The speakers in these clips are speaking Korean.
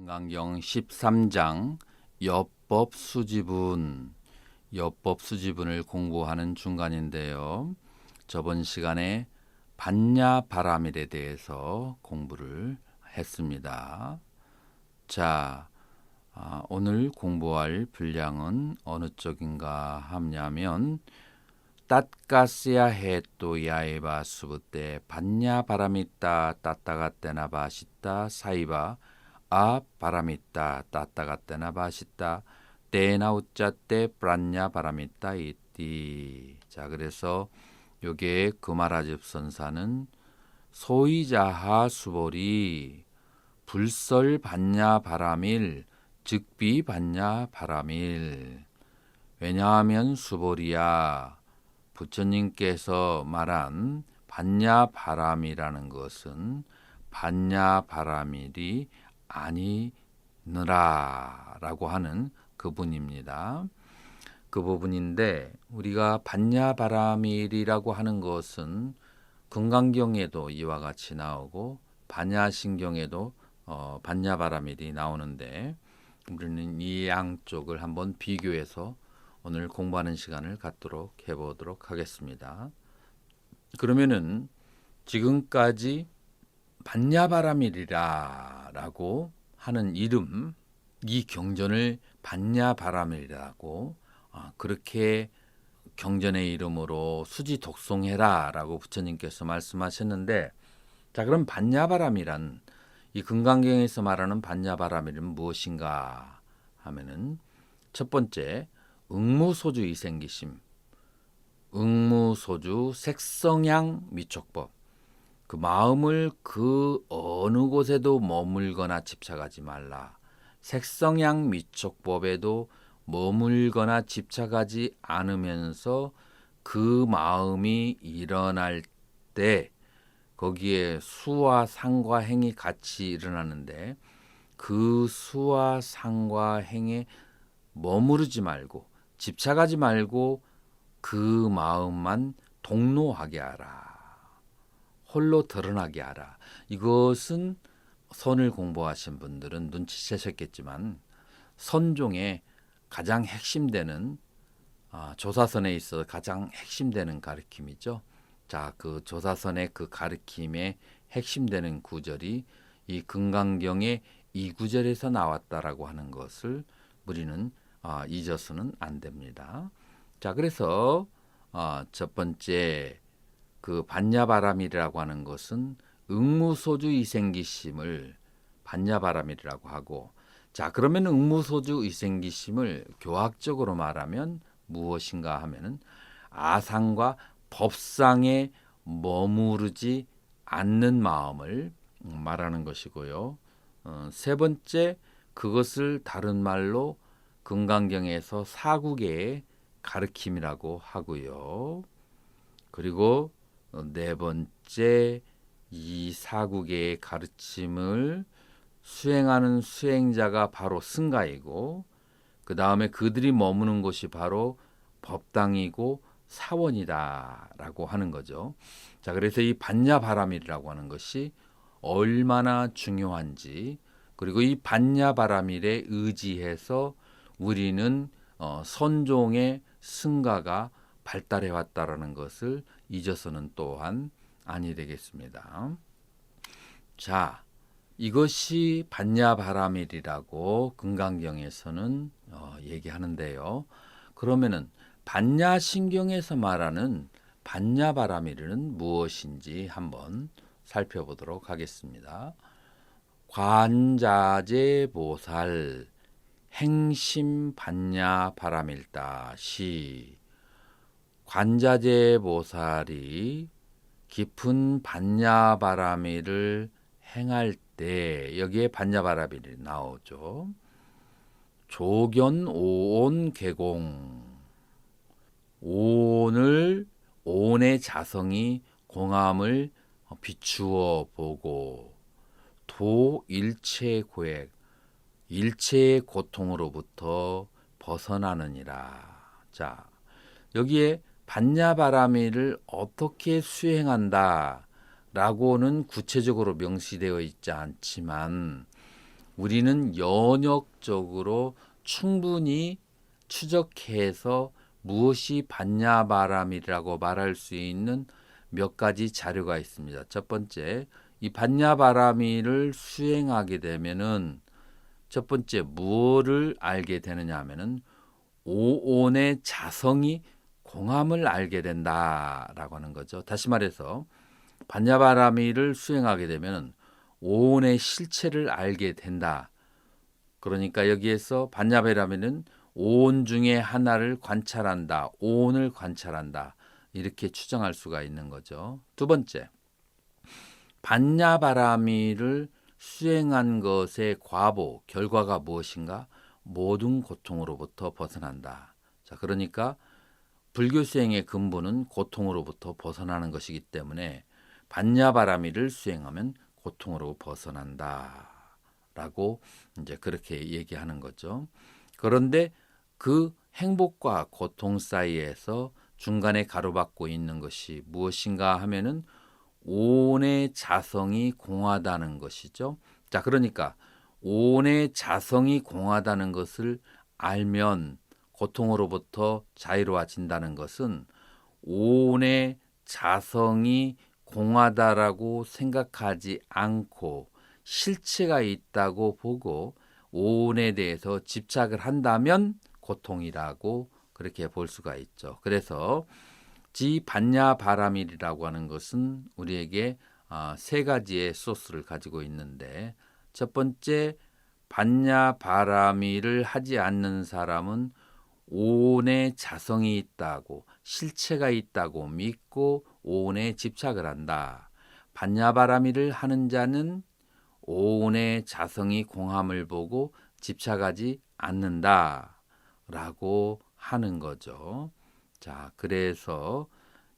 금강경 13장 여법수지분을 공부하는 중간인데요. 저번 시간에 반야바라밀에 대해서 공부를 했습니다. 자, 오늘 공부할 분량은 어느 쪽인가 하냐면 땄가스야 해또 야에바 수부때 반야바라밀다 따따가떼나 바시다 사이바 아 바라미따 따따가떼나 바시다 때나우짜 때 브란냐 바라미따 이띠. 자, 그래서 요게 그마라집 선사는 소이자하 수보리 불설 반야 바라밀 즉비 반야 바라밀. 왜냐하면 수보리야, 부처님께서 말한 반야 바람이라는 것은 반야 바라밀이 아니느라라고 하는 그 부분입니다. 그 부분인데, 우리가 반야 바라밀이라고 하는 것은 금강경에도 이와 같이 나오고 반야신경에도 반야 바라밀이 나오는데, 우리는 이 양쪽을 한번 비교해서 오늘 공부하는 시간을 갖도록 해보도록 하겠습니다. 그러면은 지금까지 반야바라밀이라고 하는 이름, 이 경전을 반야바라밀이라고 그렇게 경전의 이름으로 수지 독송해라라고 부처님께서 말씀하셨는데, 자, 그럼 반야바라밀은 이 금강경에서 말하는 반야바라밀은 무엇인가 하면은 첫 번째, 응무소주 이생기심, 응무소주 색성향 미촉법. 그 마음을 그 어느 곳에도 머물거나 집착하지 말라. 색성향 미촉법에도 머물거나 집착하지 않으면서 그 마음이 일어날 때 거기에 수와 상과 행이 같이 일어나는데, 그 수와 상과 행에 머무르지 말고 집착하지 말고 그 마음만 동로하게 하라. 홀로 드러나게 하라. 이것은 선을 공부하신 분들은 눈치채셨겠지만 선종의 가장 핵심되는 조사선에 있어 가장 핵심되는 가르침이죠. 자, 그 조사선의 그 가르침의 핵심되는 구절이 이 금강경의 이 구절에서 나왔다라고 하는 것을 우리는 잊어서는 안 됩니다. 자, 그래서 첫 번째 그 반야바라밀이라고 하는 것은 응무소주 이생기심을 반야바라밀이라고 하고, 자, 그러면 응무소주 이생기심을 교학적으로 말하면 무엇인가 하면은 아상과 법상에 머무르지 않는 마음을 말하는 것이고요. 세 번째, 그것을 다른 말로 금강경에서 사국의 가르침이라고 하고요. 그리고 네 번째, 이 사국의 가르침을 수행하는 수행자가 바로 승가이고, 그 다음에 그들이 머무는 곳이 바로 법당이고 사원이다라고 하는 거죠. 자, 그래서 이 반야바라밀이라고 하는 것이 얼마나 중요한지, 그리고 이 반야바라밀에 의지해서 우리는 선종의 승가가 발달해 왔다라는 것을 잊어서는 또한 아니 되겠습니다. 자, 이것이 반야바라밀이라고 금강경에서는 얘기하는데요. 그러면은 반야신경에서 말하는 반야바라밀은 무엇인지 한번 살펴보도록 하겠습니다. 관자재보살 행심 반야바라밀다 시. 관자재보살이 깊은 반야바라밀을 행할 때 여기에 반야바라밀이 나오죠. 조견 오온 개공, 오온의 자성이 공함을 비추어 보고, 도 일체 고액, 일체의 고통으로부터 벗어나느니라. 자, 여기에 반야바라밀을 어떻게 수행한다 라고는 구체적으로 명시되어 있지 않지만, 우리는 연역적으로 충분히 추적해서 무엇이 반야바람이라고 말할 수 있는 몇 가지 자료가 있습니다. 첫 번째, 이 반야바라미를 수행하게 되면은 첫 번째 무엇을 알게 되느냐 하면은 오온의 자성이 공함을 알게 된다라고 하는 거죠. 다시 말해서 반야바라미를 수행하게 되면 오온의 실체를 알게 된다. 그러니까 여기에서 반야바라미는 오온 중에 하나를 관찰한다. 오온을 관찰한다. 이렇게 추정할 수가 있는 거죠. 두 번째, 반야바라미를 수행한 것의 과보, 결과가 무엇인가? 모든 고통으로부터 벗어난다. 자, 그러니까 불교 수행의 근본은 고통으로부터 벗어나는 것이기 때문에 반야바라미를 수행하면 고통으로 벗어난다라고 이제 그렇게 얘기하는 거죠. 그런데 그 행복과 고통 사이에서 중간에 가로막고 있는 것이 무엇인가 하면은 오온의 자성이 공하다는 것이죠. 자, 그러니까 오온의 자성이 공하다는 것을 알면 고통으로부터 자유로워진다는 것은 오온의 자성이 공하다라고 생각하지 않고 실체가 있다고 보고 오온에 대해서 집착을 한다면 고통이라고 그렇게 볼 수가 있죠. 그래서 지반야바라밀이라고 하는 것은 우리에게 세 가지의 소스를 가지고 있는데, 첫 번째, 반야바라밀을 하지 않는 사람은 오온의 자성이 있다고, 실체가 있다고 믿고 오온에 집착을 한다. 반야바라밀을 하는 자는 오온의 자성이 공함을 보고 집착하지 않는다라고 하는 거죠. 자, 그래서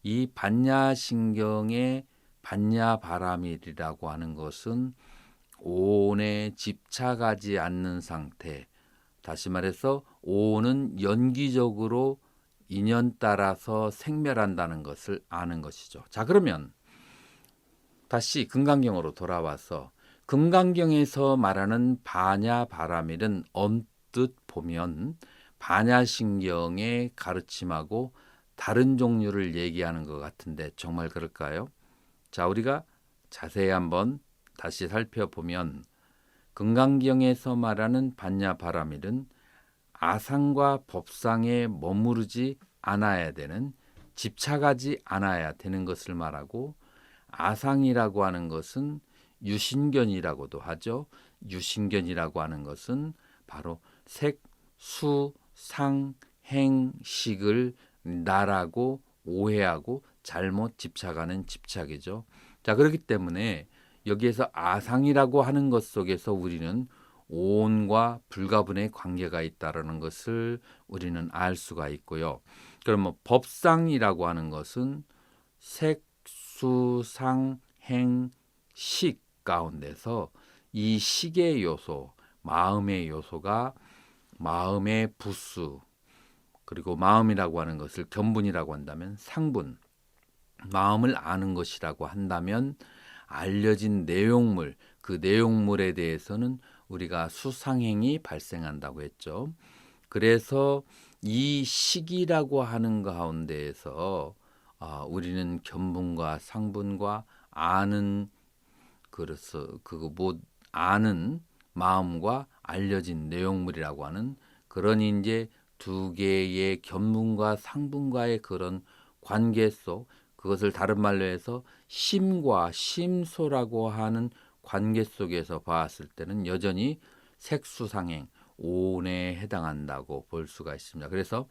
이 반야신경의 반야바라밀이라고 하는 것은 오온에 집착하지 않는 상태. 다시 말해서 오온은 연기적으로 인연 따라서 생멸한다는 것을 아는 것이죠. 자, 그러면 다시 금강경으로 돌아와서 금강경에서 말하는 반야바라밀은 언뜻 보면 반야신경의 가르침하고 다른 종류를 얘기하는 것 같은데 정말 그럴까요? 자, 우리가 자세히 한번 다시 살펴보면 금강경에서 말하는 반야바라밀은 아상과 법상에 머무르지 않아야 되는, 집착하지 않아야 되는 것을 말하고, 아상이라고 하는 것은 유신견이라고도 하죠. 유신견이라고 하는 것은 바로 색, 수, 상, 행, 식을 나라고 오해하고 잘못 집착하는 집착이죠. 자, 그렇기 때문에 여기에서 아상이라고 하는 것 속에서 우리는 오온과 불가분의 관계가 있다는 것을 우리는 알 수가 있고요. 그러면 법상이라고 하는 것은 색, 수, 상, 행, 식 가운데서 이 식의 요소, 마음의 요소가 마음의 부수, 그리고 마음이라고 하는 것을 견분이라고 한다면 상분, 마음을 아는 것이라고 한다면 알려진 내용물, 그 내용물에 대해서는 우리가 수상행이 발생한다고 했죠. 그래서 이 식이라고 하는 가운데에서 우리는 견분과 상분과 아는, 그래서 그거 뭐 아는 마음과 알려진 내용물이라고 하는 그런 이제 두 개의 견문과 상분과의 그런 관계 속, 그것을 다른 말로 해서 심과 심소라고 하는 관계 속에서 봤을 때는 여전히 색수상행, 오온에 해당한다고 볼 수가 있습니다. 그래서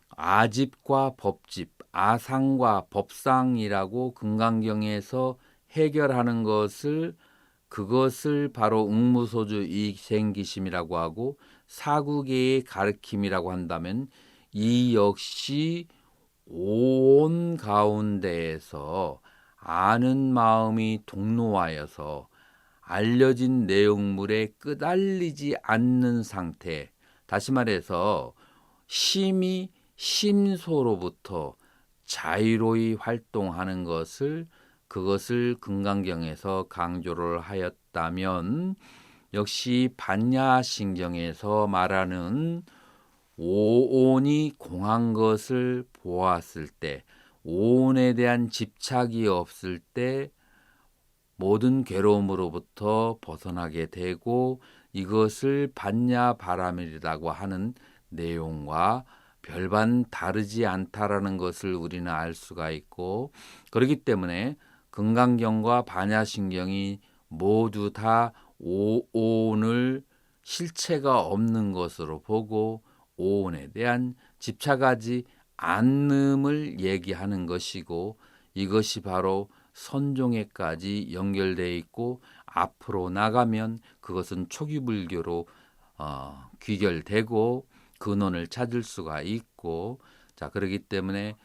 아집과 법집, 아상과 법상이라고 금강경에서 해결하는 것을, 그것을 바로 응무소주 이생기심이라고 하고 사구계의 가르침이라고 한다면 이 역시 온 가운데에서 아는 마음이 동로하여서 알려진 내용물에 끄달리지 않는 상태, 다시 말해서 심이 심소로부터 자유로이 활동하는 것을, 그것을 금강경에서 강조를 하였다면 역시 반야신경에서 말하는 오온이 공한 것을 보았을 때, 오온에 대한 집착이 없을 때 모든 괴로움으로부터 벗어나게 되고 이것을 반야바라밀이라고 하는 내용과 별반 다르지 않다라는 것을 우리는 알 수가 있고, 그렇기 때문에 금강경과 반야신경이 모두 다 오온을 실체가 없는 것으로 보고 오온에 대한 집착하지 않음을 얘기하는 것이고, 이것이 바로 선종에까지 연결되어 있고 앞으로 나가면 그것은 초기불교로 귀결되고 근원을 찾을 수가 있고, 자 그렇기 때문에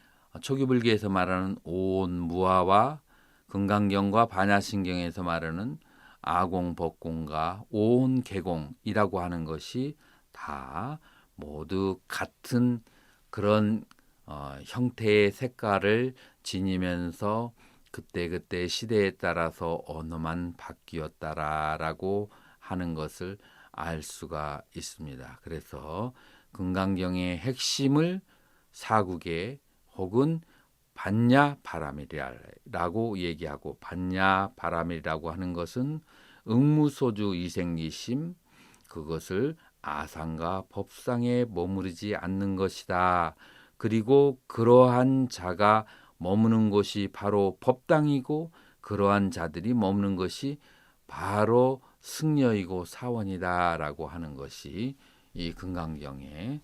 초기불교에서 말하는 오온무아와 금강경과 반야신경에서 말하는 아공법공과 오온개공이라고 하는 것이 다 모두 같은 그런 형태의 색깔을 지니면서 그때그때 시대에 따라서 언어만 바뀌었다라고 하는 것을 알 수가 있습니다. 그래서 금강경의 핵심을 사국에 혹은 반야바라밀이라고 얘기하고, 반야바라밀이라고 하는 것은 응무소주 이생리심, 그것을 아상과 법상에 머무르지 않는 것이다. 그리고 그러한 자가 머무는 곳이 바로 법당이고 그러한 자들이 머무는 것이 바로 승려이고 사원이다라고 하는 것이 이 금강경의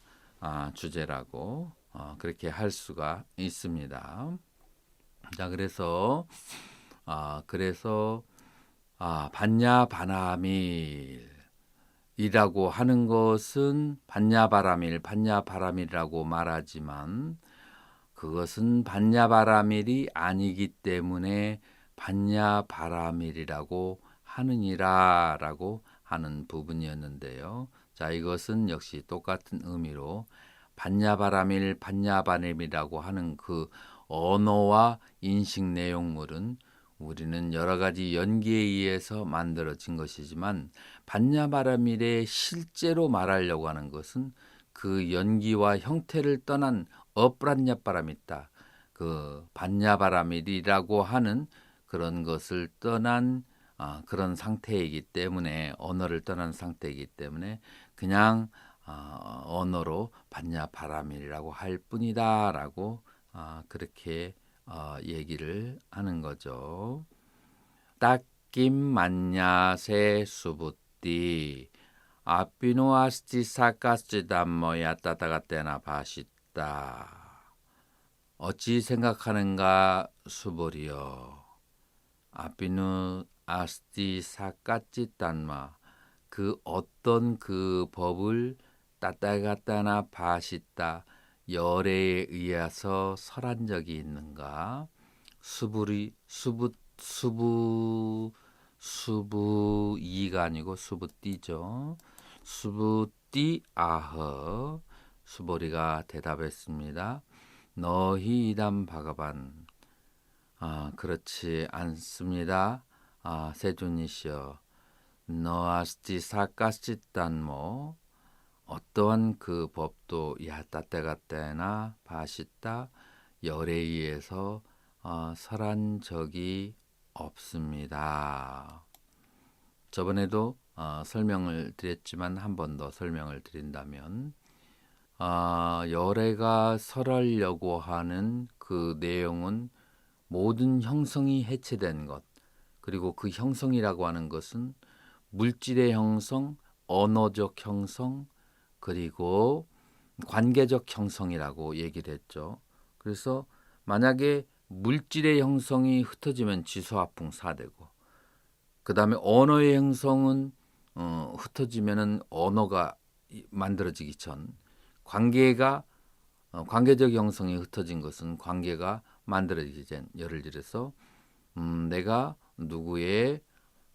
주제라고 그렇게 할 수가 있습니다. 자 그래서 반야바라밀이라고 하는 것은 반야바라밀이라고 말하지만 그것은 반야바라밀이 아니기 때문에 반야바라밀이라고 하느니라라고 하는 부분이었는데요. 자, 이것은 역시 똑같은 의미로 반야바라밀이라고 하는 그 언어와 인식 내용물은 우리는 여러 가지 연기에 의해서 만들어진 것이지만, 반야바라밀에 실제로 말하려고 하는 것은 그 연기와 형태를 떠난 어브란야바라밀다, 그 반야바라밀이라고 하는 그런 것을 떠난 그런 상태이기 때문에, 언어를 떠난 상태이기 때문에 그냥 언어로 반야바라밀이라고 할 뿐이다라고 그렇게 얘기를 하는 거죠. 딱김만야세 수부띠 아피노아스티 사카스담모야 따다가떼나 바시다. 어찌 생각하는가 수보리여. 아피누 아스티 사카찌단마, 그 어떤 그 법을 따다가따나 바시다, 열애에 의해서 설한 적이 있는가. 수부이가 아니고 수부띠죠. 수부띠 아허. 수보리가 대답했습니다. 너희 이담 바가반. 그렇지 않습니다. 세존이시여. 너아스티 사카시단모, 어떠한 그 법도 야따때가때나 바시다, 열에 의해서 설한 적이 없습니다. 저번에도 설명을 드렸지만 한 번 더 설명을 드린다면, 열애가 설하려고 하는 그 내용은 모든 형성이 해체된 것, 그리고 그 형성이라고 하는 것은 물질의 형성, 언어적 형성, 그리고 관계적 형성이라고 얘기를 했죠. 그래서 만약에 물질의 형성이 흩어지면 지소화풍 사되고, 그 다음에 언어의 형성은 흩어지면은 언어가 만들어지기 전, 관계적 형성이 흩어진 것은 관계가 만들어지기 전, 예를 들어서 내가 누구의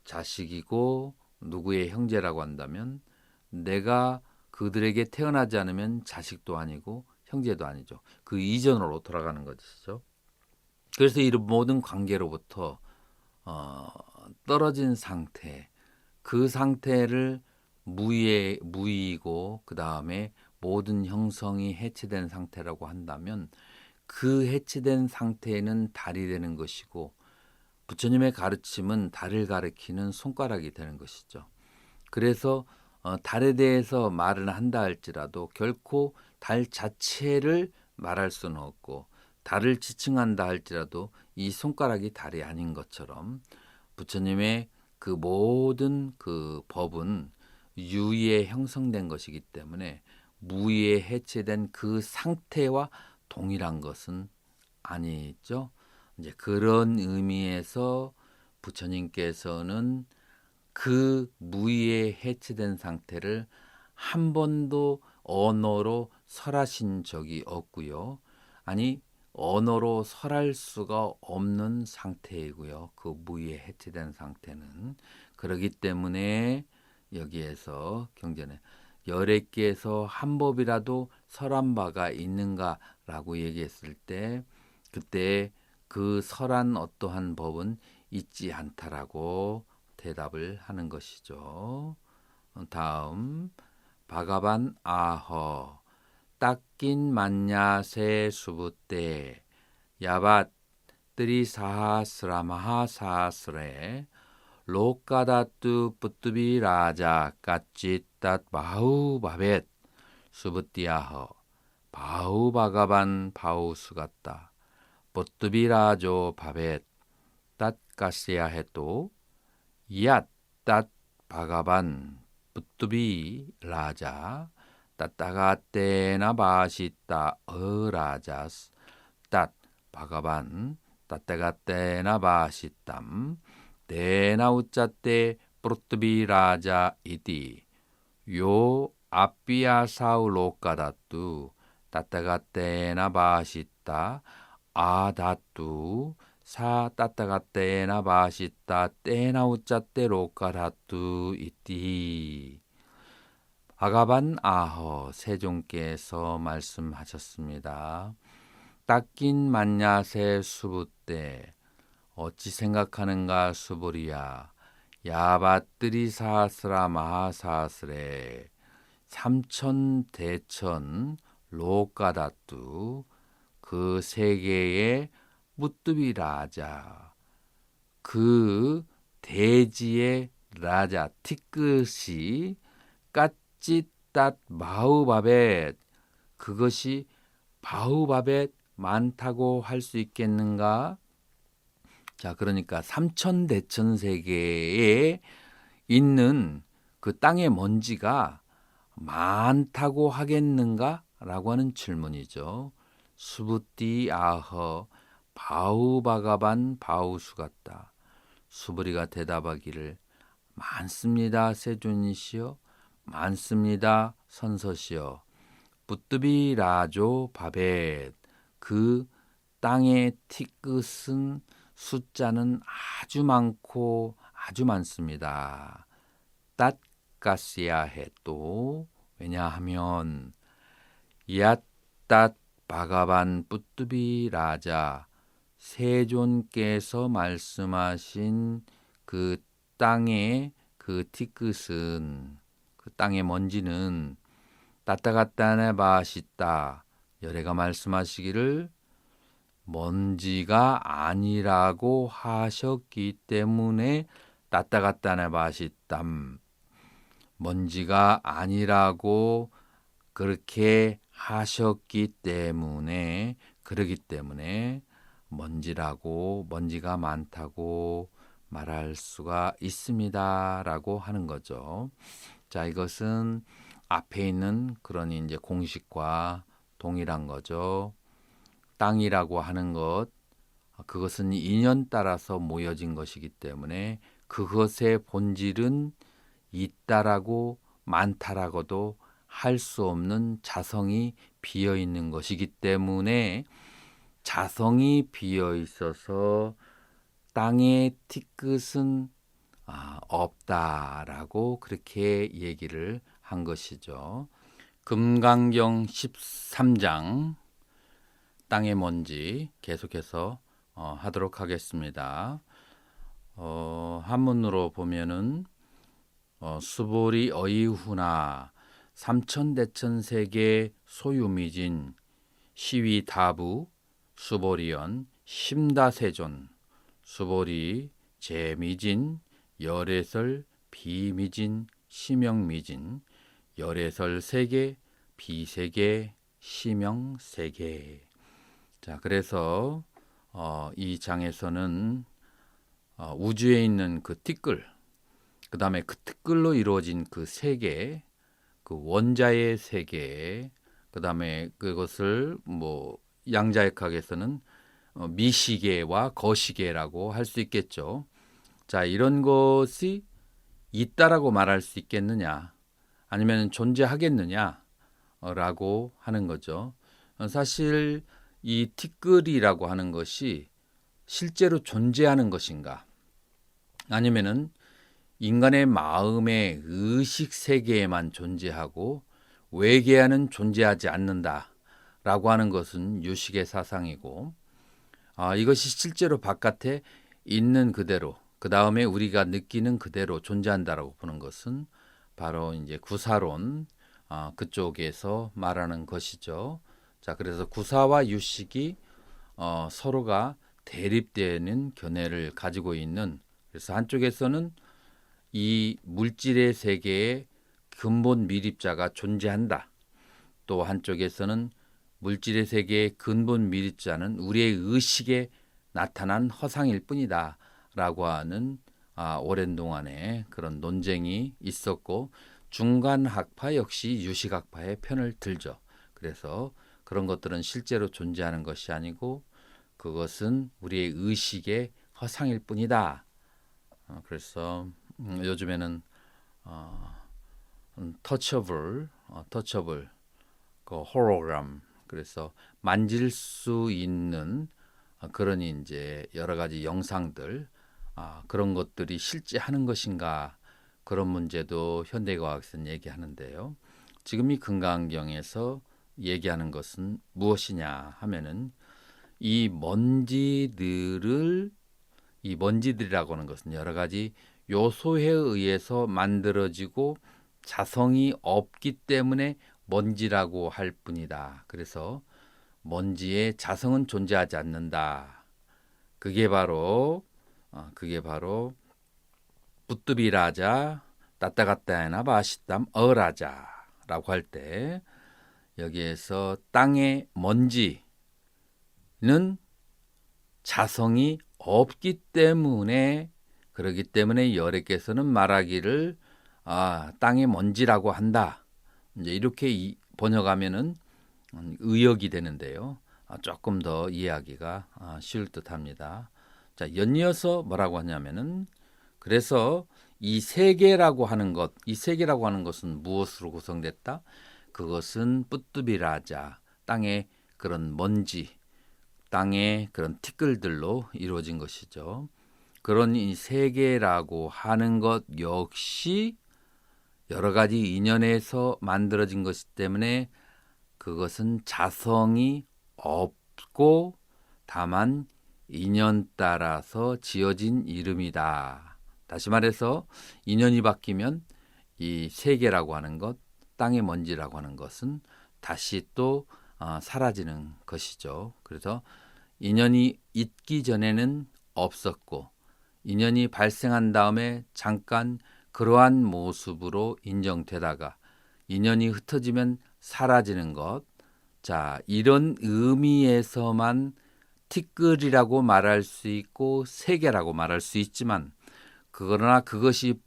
자식이고 누구의 형제라고 한다면, 내가 그들에게 태어나지 않으면 자식도 아니고 형제도 아니죠. 그 이전으로 돌아가는 것이죠. 그래서 이런 모든 관계로부터 떨어진 상태, 그 상태를 무의이고 그 다음에 모든 형성이 해체된 상태라고 한다면 그 해체된 상태는 달이 되는 것이고 부처님의 가르침은 달을 가리키는 손가락이 되는 것이죠. 그래서 달에 대해서 말을 한다 할지라도 결코 달 자체를 말할 수는 없고 달을 지칭한다 할지라도 이 손가락이 달이 아닌 것처럼 부처님의 그 모든 그 법은 유의에 형성된 것이기 때문에 무의에 해체된 그 상태와 동일한 것은 아니죠. 이제 그런 의미에서 부처님께서는 그 무의에 해체된 상태를 한 번도 언어로 설하신 적이 없고요. 아니 언어로 설할 수가 없는 상태이고요. 그 무의에 해체된 상태는 그러기 때문에 여기에서 경전에 열애께서 한 법이라도 설한 바가 있는가라고 얘기했을 때 그때 그 설한 어떠한 법은 있지 않다라고 대답을 하는 것이죠. 다음 바가반 아허 딱긴 만야세 수부때 야밧 뜨리사하스라마하 사스레 로카다뚜 뿌뚜비 라자 까찌따 바후 바벳 수부띠아허 바후 바가반 바후 수갔다 뿌뚜비 라조 바벳 땄 까시야 해도 이앗 땄 바가반 뿌뚜비 라자 따따가떼나 바시따 어라자스 땄 바가반 따따가떼나 바시땀 데나 우짜떼 뿌뚜비 라자 이디 요 아삐아사우 로까다뚜 따따가떼나 바시따 아다뚜 사 따따가떼나 바시따 떼나 우짜떼 로까다뚜 이디 바가반 아허 세종께서 말씀하셨습니다. 닦인 만야세 수부때 어찌 생각하는가 수부리야 야바뜨리 사스라 마하사스레 삼천대천 로까다뚜 그 세계의 무뚜비 라자 그 대지의 라자 티끝이 찌따 바우바벳 그것이 바우바벳 많다고 할 수 있겠는가? 자, 그러니까 삼천대천 세계에 있는 그 땅의 먼지가 많다고 하겠는가? 라고 하는 질문이죠. 수부띠 아허 바우바가반 바우수 같다. 수부리가 대답하기를 많습니다, 세존이시여. 많습니다, 선서시여. 뿌뚜비 라조 바벳 그 땅의 티끝은 숫자는 아주 많고 아주 많습니다. 땄가시야 해도 왜냐하면 야따 바가반 뿌뚜비 라자 세존께서 말씀하신 그 땅의 그 티끝은 그 땅의 먼지는 따따가따네 바시따 열애가 말씀하시기를 먼지가 아니라고 하셨기 때문에 따따가따네 바시땀 먼지가 아니라고 그렇게 하셨기 때문에 그러기 때문에 먼지가 많다고 말할 수가 있습니다라고 하는 거죠. 자, 이것은 앞에 있는 그러니 이제 공식과 동일한 거죠. 땅이라고 하는 것, 그것은 인연 따라서 모여진 것이기 때문에 그것의 본질은 있다라고 많다라고도 할 수 없는 자성이 비어 있는 것이기 때문에 자성이 비어 있어서 땅의 티끝은 없다라고 그렇게 얘기를 한 것이죠. 금강경 13장 땅의 먼지 계속해서 하도록 하겠습니다. 한문으로 보면은 수보리 어이후나 삼천대천세계 소유미진 시위다부 수보리연 심다세존 수보리 제미진 열애설 비미진 시명미진 열애설 세계 비세계 시명세계. 자, 그래서 이 장에서는 우주에 있는 그 티끌, 그 다음에 그 티끌로 이루어진 그 세계, 그 원자의 세계, 그 다음에 그것을 뭐 양자역학에서는 미시계와 거시계라고 할 수 있겠죠. 자, 이런 것이 있다라고 말할 수 있겠느냐, 아니면 존재하겠느냐 라고 하는 거죠. 사실 이 티끌이라고 하는 것이 실제로 존재하는 것인가, 아니면은 인간의 마음의 의식 세계에만 존재하고 외계에는 존재하지 않는다라고 하는 것은 유식의 사상이고, 이것이 실제로 바깥에 있는 그대로, 그 다음에 우리가 느끼는 그대로 존재한다라고 보는 것은 바로 이제 구사론 그쪽에서 말하는 것이죠. 자, 그래서 구사와 유식이 서로가 대립되는 견해를 가지고 있는, 그래서 한쪽에서는 이 물질의 세계에 근본 미립자가 존재한다. 또 한쪽에서는 물질의 세계의 근본 미립자는 우리의 의식에 나타난 허상일 뿐이다 라고 하는 오랜 동안에 그런 논쟁이 있었고, 중간학파 역시 유식학파의 편을 들죠. 그래서 그런 것들은 실제로 존재하는 것이 아니고 그것은 우리의 의식의 허상일 뿐이다. 그래서 요즘에는 터처블, 그 홀로그램, 그래서 만질 수 있는 그런 이제 여러 가지 영상들, 그런 것들이 실제 하는 것인가, 그런 문제도 현대과학에서는 얘기하는데요. 지금 이 금강경에서 얘기하는 것은 무엇이냐 하면은 이 먼지들이라고 하는 것은 여러 가지 요소에 의해서 만들어지고 자성이 없기 때문에 먼지라고 할 뿐이다. 그래서 먼지의 자성은 존재하지 않는다. 그게 바로 부뚜비라자 따따가따에나 바시땀 어라자라고 할 때, 여기에서 땅의 먼지는 자성이 없기 때문에, 그렇기 때문에 열애께서는 말하기를 땅의 먼지라고 한다. 이제 이렇게 번역하면은 의역이 되는데요. 조금 더 이해하기가 쉬울 듯합니다. 자, 연이어서 뭐라고 하냐면은, 그래서 이 세계라고 하는 것은 무엇으로 구성됐다? 그것은 뿌뚜비라자, 땅의 그런 먼지, 땅의 그런 티끌들로 이루어진 것이죠. 그런 이 세계라고 하는 것 역시 여러 가지 인연에서 만들어진 것이기 때문에 그것은 자성이 없고 다만 인연 따라서 지어진 이름이다. 다시 말해서 인연이 바뀌면 이 세계라고 하는 것, 땅의 먼지라고 하는 것은 다시 또 사라지는 것이죠. 그래서 인연이 있기 전에는 없었고, 인연이 발생한 다음에 잠깐 그러한 모습으로 인정되다가 인연이 흩어지면 사라지는 것. 자, 이런 의미에서만 티끌이라고 말할 수 있고 세계라고 말할 수 있지만, 그러나 그것이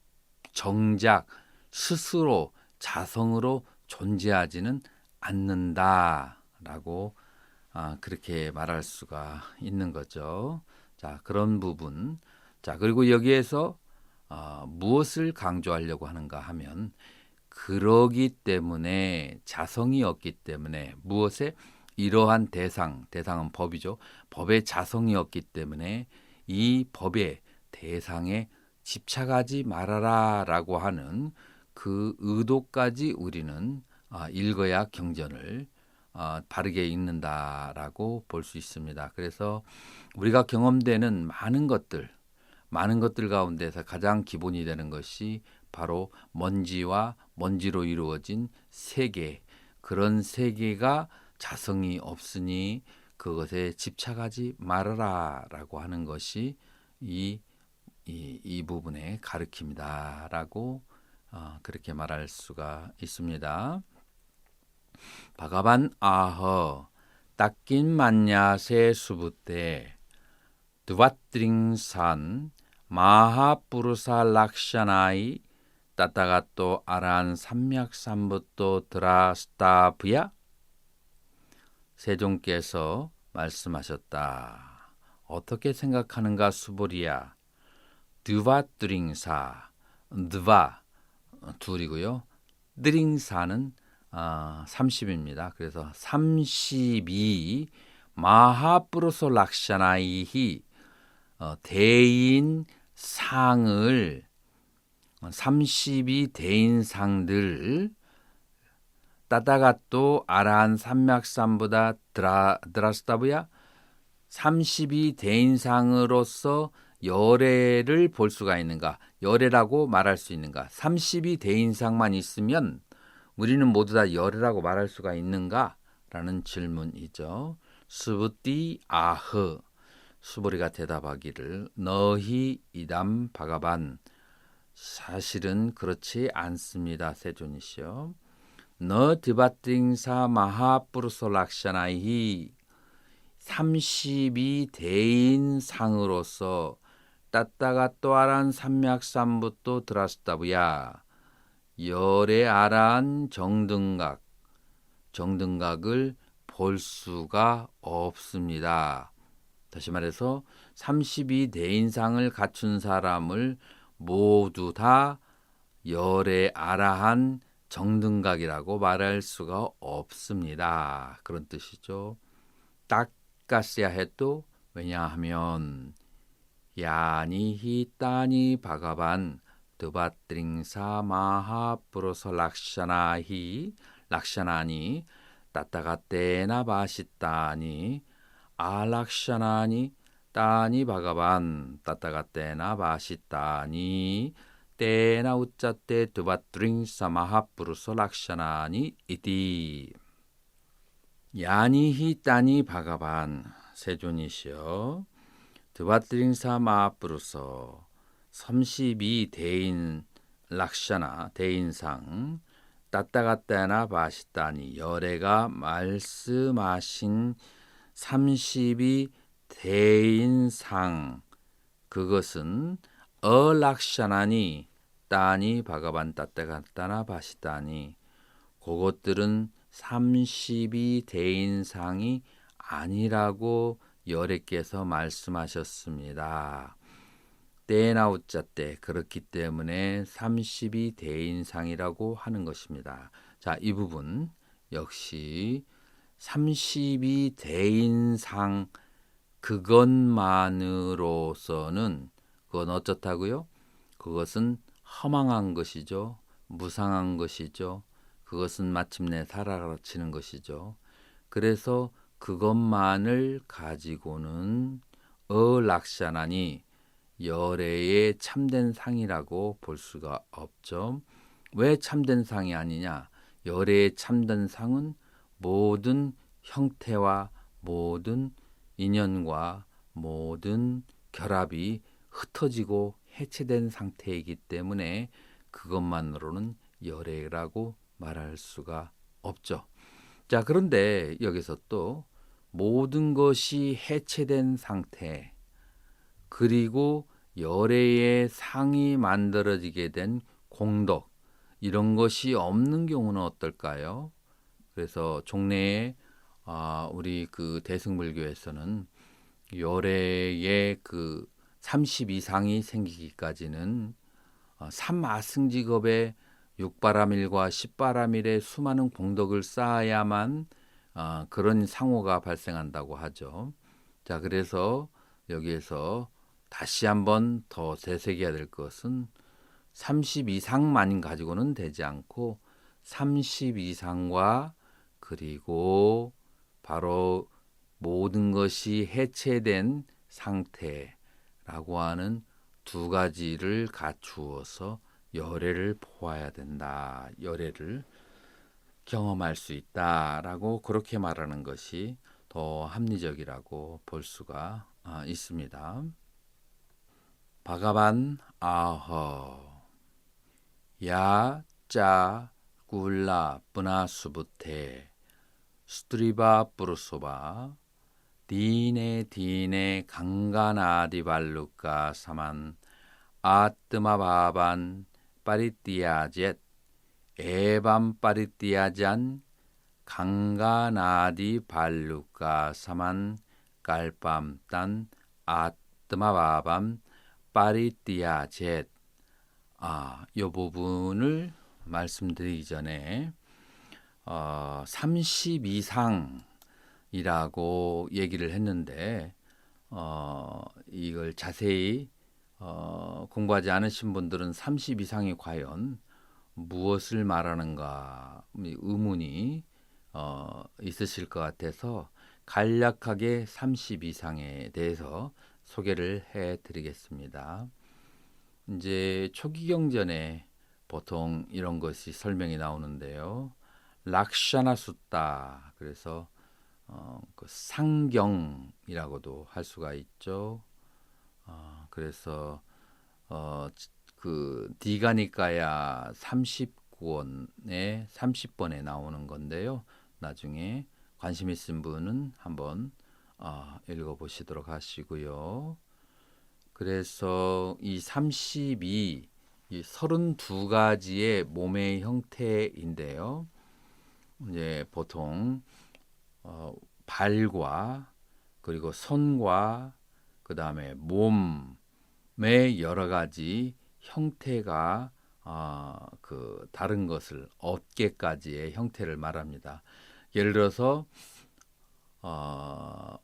정작 스스로 자성으로 존재하지는 않는다라고 그렇게 말할 수가 있는 거죠. 자, 그런 부분. 자, 그리고 여기에서 무엇을 강조하려고 하는가 하면, 그러기 때문에 자성이 없기 때문에 무엇에 이러한 대상은 법이죠. 법의 자성이 없기 때문에 이 법의 대상에 집착하지 말아라라고 하는 그 의도까지 우리는 읽어야 경전을 바르게 읽는다라고 볼 수 있습니다. 그래서 우리가 경험되는 많은 것들, 많은 것들 가운데서 가장 기본이 되는 것이 바로 먼지와 먼지로 이루어진 세계. 그런 세계가 자성이 없으니 그것에 집착하지 말아라라고 하는 것이 이 부분의 가르침이다라고 그렇게 말할 수가 있습니다. 바가반 아허 딱긴 만야세 수부때 두바트링산 마하푸루사 락샤나이 따따가또 아란 삼맥삼부또 드라스타브야 세종께서 말씀하셨다. 어떻게 생각하는가 수보리야. 드바트링사 드바 둘이고요. 드링사는 30입니다. 그래서 32 마하푸루소 락샤나이히 대인상을 32 대인상들 따다가또 아라한 삼맥삼보다 드라스타브야 32 대인상으로서 열애를 볼 수가 있는가? 열애라고 말할 수 있는가? 32 대인상만 있으면 우리는 모두 다 열애라고 말할 수가 있는가? 라는 질문이죠. 수부띠 아흐 수보리가 대답하기를 너희 이담 바가반 사실은 그렇지 않습니다. 세존이시여. 너 드바띵사 마하푸르소 락샤나이 32 대인상으로서 따따가 또아란 삼맥삼부또 드라스타브야 열의 아란 정등각을 볼 수가 없습니다. 다시 말해서 32 대인상을 갖춘 사람을 모두 다 열의 아라한 정등각이라고 말할 수가 없습니다. 그런 뜻이죠. 닦았어야 해도 왜냐하면 야니히 따니 바가반 드바트링사 마하푸로서 락샤나니 따따가떼나 바시따니 아락샤나니 따니 바가반 따따가떼나 바시따니 때나 우짜때 드바트링사 마하푸로서 락샤나니 이디 야니히 따니 바가반 세존이시여 드바트링사 마하푸로서 32 대인 락샤나 대인상 따따가떼나 바시따니 열애가 말씀하신 32 대인상 그것은 어락샤나니 따니 바가반 따따가따나 바시따니 그것들은 32 대인상이 아니라고 열애께서 말씀하셨습니다. 때나우자 때 그렇기 때문에 32 대인상이라고 하는 것입니다. 자, 이 부분 역시 32 대인상 그것만으로서는 그건 어쩌다고요? 그것은 허망한 것이죠. 무상한 것이죠. 그것은 마침내 사라지는 것이죠. 그래서 그것만을 가지고는 어락샤나니 열애의 참된 상이라고 볼 수가 없죠. 왜 참된 상이 아니냐? 열애의 참된 상은 모든 형태와 모든 인연과 모든 결합이 흩어지고 해체된 상태이기 때문에 그것만으로는 열애라고 말할 수가 없죠. 자, 그런데 여기서 또 모든 것이 해체된 상태 그리고 열애의 상이 만들어지게 된 공덕 이런 것이 없는 경우는 어떨까요? 그래서 종래에 우리 그 대승불교에서는 열애의 그 32상이 생기기까지는 삼아승직업의 6바라밀과 10바라밀의 수많은 공덕을 쌓아야만 그런 상호가 발생한다고 하죠. 자, 그래서 여기에서 다시 한번 더 되새겨야 될 것은 32상만 가지고는 되지 않고 32상과 그리고 바로 모든 것이 해체된 상태라고 하는 두 가지를 갖추어서 열애를 보아야 된다. 열애를 경험할 수 있다라고 그렇게 말하는 것이 더 합리적이라고 볼 수가 있습니다. 바가반 아허 야짜 꿀라 뿌나수부테 스트리바 뿌르소바 디네 강가나디발루카 사만 아뜨마바반 파리띠아젯 에밤 파리띠아잔 강가나디 발루카 사만 깔밤딴 아뜨마바밤 파리띠아젯. 이 부분을 말씀드리기 전에 30 이상이라고 얘기를 했는데 이걸 자세히 공부하지 않으신 분들은 30 이상이 과연 무엇을 말하는가 의문이 있으실 것 같아서 간략하게 30 이상에 대해서 소개를 해드리겠습니다. 이제 초기경전에 보통 이런 것이 설명이 나오는데요. 락샤나 숫다, 그래서 그 상경이라고도 할 수가 있죠. 그래서 그 디가니까야 30권에 30번에 나오는 건데요. 나중에 관심 있으신 분은 한번 읽어보시도록 하시고요. 그래서 이 32, 이 32가지의 몸의 형태인데요. 이제 보통 발과 그리고 손과 그 다음에 몸의 여러 가지 형태가 그 다른 것을 어깨까지의 형태를 말합니다. 예를 들어서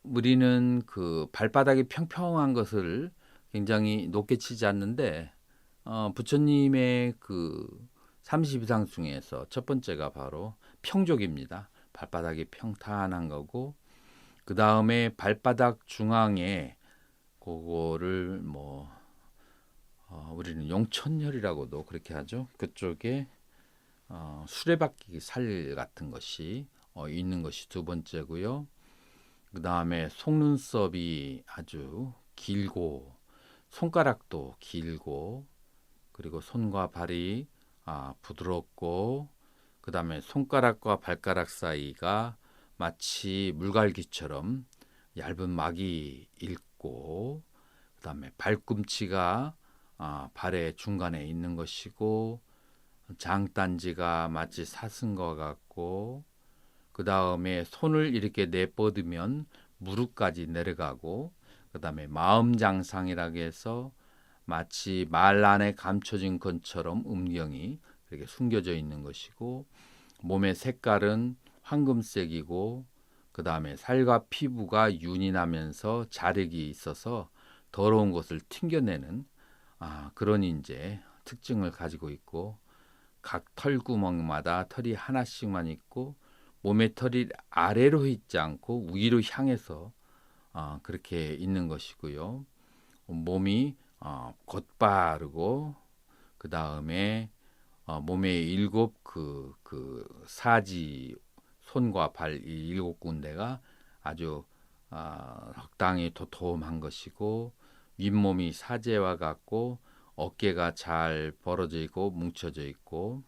우리는 그 발바닥이 평평한 것을 굉장히 높게 치지 않는데 부처님의 그 32상 중에서 첫 번째가 바로 평족입니다. 발바닥이 평탄한 거고, 그 다음에 발바닥 중앙에 그거를 우리는 용천혈이라고도 그렇게 하죠. 그쪽에 수레바퀴 살 같은 것이 있는 것이 두 번째고요. 그 다음에 속눈썹이 아주 길고 손가락도 길고, 그리고 손과 발이 부드럽고, 그 다음에 손가락과 발가락 사이가 마치 물갈기처럼 얇은 막이 있고, 그 다음에 발꿈치가 발의 중간에 있는 것이고, 장단지가 마치 사슴과 같고, 그 다음에 손을 이렇게 내뻗으면 무릎까지 내려가고, 그 다음에 마음장상이라고 해서 마치 말 안에 감춰진 것처럼 음경이 이렇게 숨겨져 있는 것이고, 몸의 색깔은 황금색이고, 그 다음에 살과 피부가 윤이 나면서 자력이 있어서 더러운 것을 튕겨내는 그런 이제 특징을 가지고 있고, 각 털구멍마다 털이 하나씩만 있고, 몸의 털이 아래로 있지 않고 위로 향해서 그렇게 있는 것이고요. 몸이 곧바르고, 그 다음에 몸의 일곱 그 사지, 손과 발 이 일곱 군데가 아주 적당히 도톰한 것이고, 윗몸이 사제와 같고, 어깨가 잘 벌어져 있고 뭉쳐져 있고,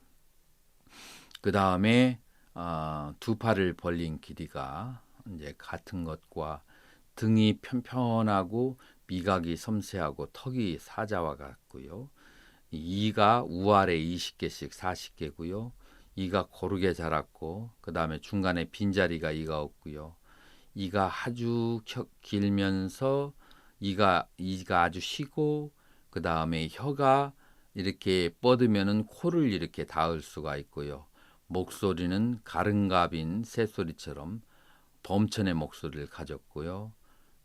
그 다음에 두 팔을 벌린 길이가 이제 같은 것과, 등이 편편하고 미각이 섬세하고 턱이 사자와 같고요. 이가 우아래 20개씩 40개고요. 이가 고르게 자랐고, 그 다음에 중간에 빈자리가 이가 없고요. 이가 아주 길면서 이가 아주 쉬고, 그 다음에 혀가 이렇게 뻗으면은 코를 이렇게 닿을 수가 있고요. 목소리는 가른갑인 새소리처럼 범천의 목소리를 가졌고요.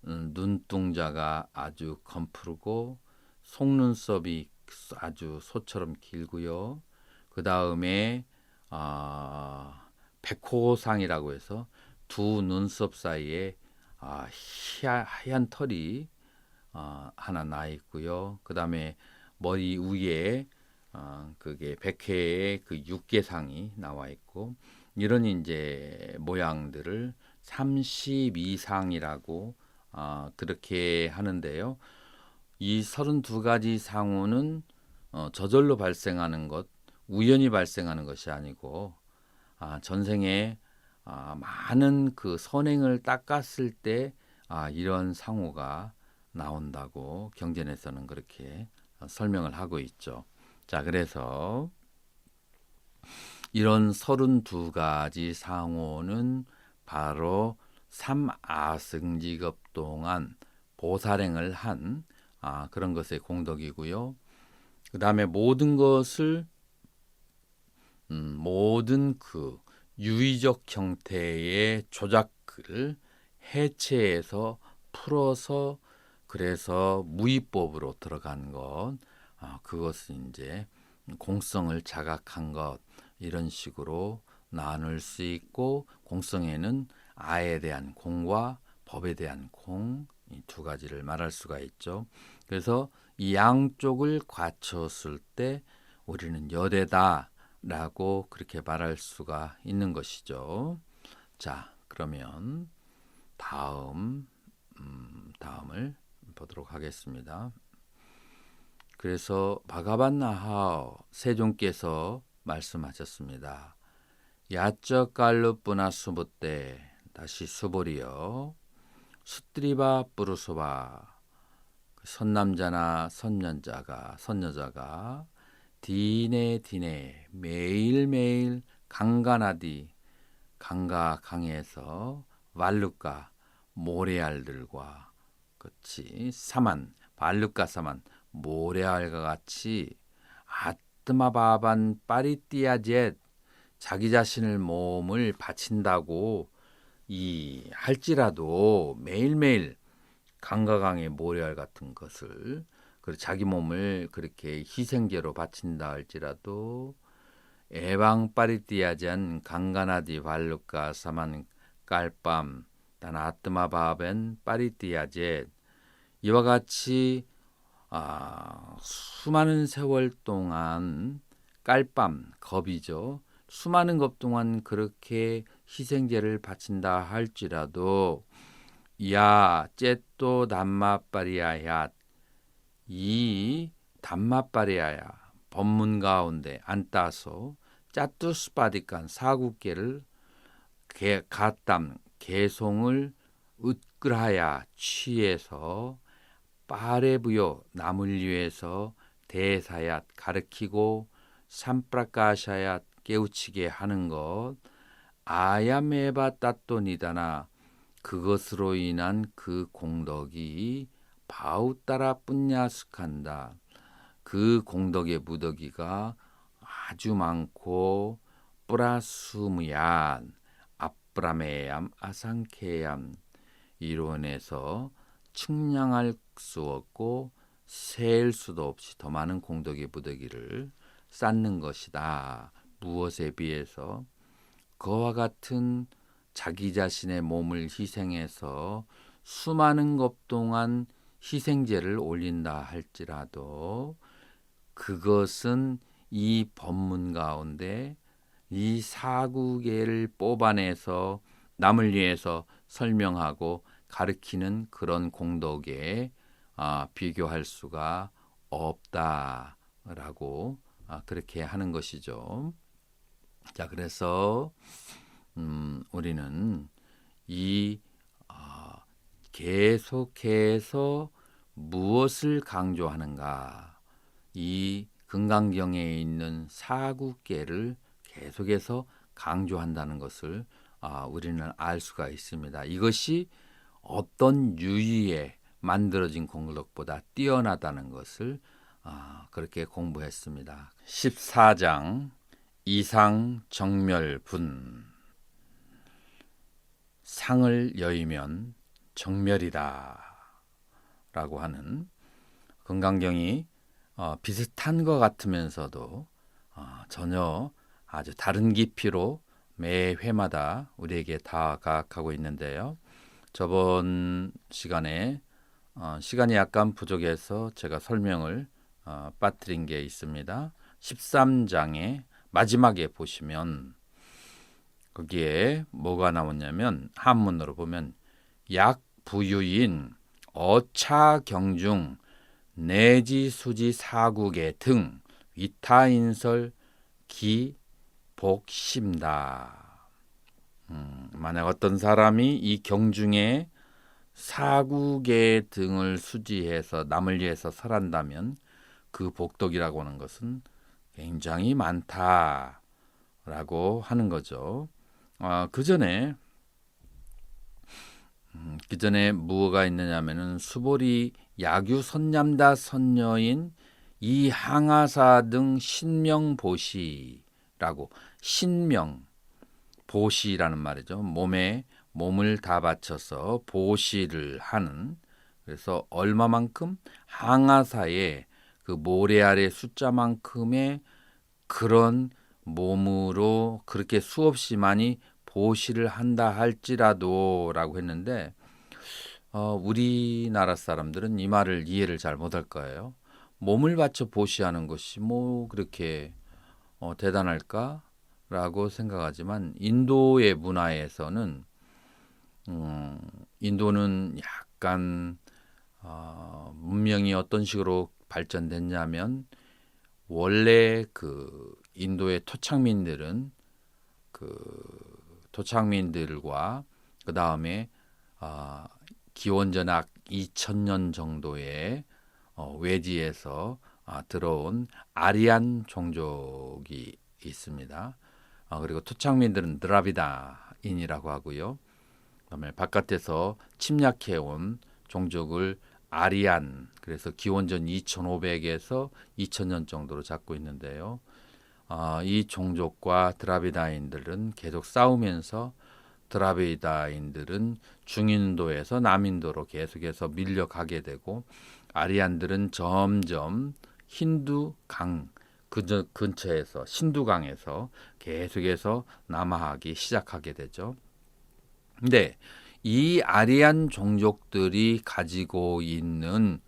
눈동자가 아주 검푸르고, 속눈썹이 아주 소처럼 길고요. 그 다음에 백호상이라고 해서 두 눈썹 사이에 하얀 털이 하나 나 있고요. 그 다음에 머리 위에 그게 백회의 그 육개상이 나와 있고 이런 이제 모양들을 32상이라고 그렇게 하는데요. 이 32가지 상호는 저절로 발생하는 것, 우연히 발생하는 것이 아니고 전생에 많은 그 선행을 닦았을 때 이런 상호가 나온다고 경전에서는 그렇게 설명을 하고 있죠. 자, 그래서 이런 32가지 상호는 바로 삼아승직업 동안 보살행을 한 그런 것의 공덕이고요. 그 다음에 모든 것을 모든 그 유의적 형태의 조작을 해체해서 풀어서 그래서 무의법으로 들어간 것, 그것은 이제 공성을 자각한 것 이런 식으로 나눌 수 있고 공성에는 아에 대한 공과 법에 대한 공 이 두 가지를 말할 수가 있죠. 그래서 이 양쪽을 갖췄을 때 우리는 여대다라고 그렇게 말할 수가 있는 것이죠. 자, 그러면 다음을 보도록 하겠습니다. 그래서 바가반나하오 세종께서 말씀하셨습니다. 야적 깔루뿌나 수부때 다시 수보리여 수뜨리바 뿌르소바 선남자나 선여자가 디네 매일매일 강가나디 강에서 발루카 모래알들과 같이 발루카 사만 모래알과 같이 아뜨마바반 파리띠아젯 자기 자신을 몸을 바친다고 할지라도 매일매일 강의 모래알 같은 것을 자기 몸을 그렇게 희생제로 바친다 할지라도 에방파리띠아잔 강가나디 발루카 사만 깔밤 단 아뜨마바벤 파리띠아제 이와 같이 수많은 세월 동안 깔밤 겁이죠. 수많은 것 동안 그렇게 희생제를 바친다 할지라도 야 째또 담마빠리아야 이 담마빠리아야 법문 가운데 안 따서 짜뚜스파디깐 사국계를 가땀 개송을 으끌하야 취해서 빠레부요 남을 위해서 대사야 가르치고 삼프라카샤야 깨우치게 하는 것 아야메바 따또니다나 그것으로 인한 그 공덕이 바우따라 뿐야숙한다. 그 공덕의 무더기가 아주 많고 뿌라수무얀 아브라메얌 아상케얌 이론에서 측량할 수 없고 셀 수도 없이 더 많은 공덕의 무더기를 쌓는 것이다. 무엇에 비해서 그와 같은 자기 자신의 몸을 희생해서 수많은 것 동안 희생제를 올린다 할지라도 그것은 이 법문 가운데 이 사구계를 뽑아내서 남을 위해서 설명하고 가르치는 그런 공덕에 비교할 수가 없다라고 그렇게 하는 것이죠. 자, 그래서 우리는 계속해서 무엇을 강조하는가? 이 금강경에 있는 사구계를 계속해서 강조한다는 것을 우리는 알 수가 있습니다. 이것이 어떤 유의에 만들어진 공덕보다 뛰어나다는 것을 그렇게 공부했습니다. 14장 이상 정멸분 상을 여의면 정멸이다 라고 하는 금강경이 비슷한 것 같으면서도 전혀 아주 다른 깊이로 매 회마다 우리에게 다가가고 있는데요. 저번 시간에 시간이 약간 부족해서 제가 설명을 빠뜨린 게 있습니다. 13장의 마지막에 보시면 거기에 뭐가 나오냐면 한문으로 보면 약부유인 어차경중 내지수지 사국의 등 위타인설 기복심다. 만약 어떤 사람이 이 경중에 사국의 등을 수지해서 남을 위해서 설한다면 그 복덕이라고 하는 것은 굉장히 많다라고 하는 거죠. 그 전에 무엇가 있느냐면은 수보리 야규 선냠다 선녀인 이항하사 등 신명보시라고 신명 보시라는 말이죠. 몸을 다 바쳐서 보시를 하는 그래서 얼마만큼 항하사의 그 모래 아래 숫자만큼의 그런 몸으로 그렇게 수없이 많이 보시를 한다 할지라도라고 했는데 우리나라 사람들은 이 말을 이해를 잘 못할 거예요. 몸을 바쳐 보시하는 것이 뭐 그렇게 대단할까라고 생각하지만 인도의 문화에서는 인도는 약간 문명이 어떤 식으로 발전됐냐면 원래 그 인도의 토착민들과 그 다음에 기원전약 2000년 정도의 외지에서 들어온 아리안 종족이 있습니다. 그리고 토착민들은 드라비다인이라고 하고요. 그다음에 바깥에서 침략해온 종족을 아리안 그래서 기원전 2500에서 2000년 정도로 잡고 있는데요. 이 종족과 드라비다인들은 계속 싸우면서 드라비다인들은 중인도에서 남인도로 계속해서 밀려가게 되고 아리안들은 점점 힌두강 근처에서 신두강에서 계속해서 남하하기 시작하게 되죠. 근데 이 아리안 종족들이 가지고 있는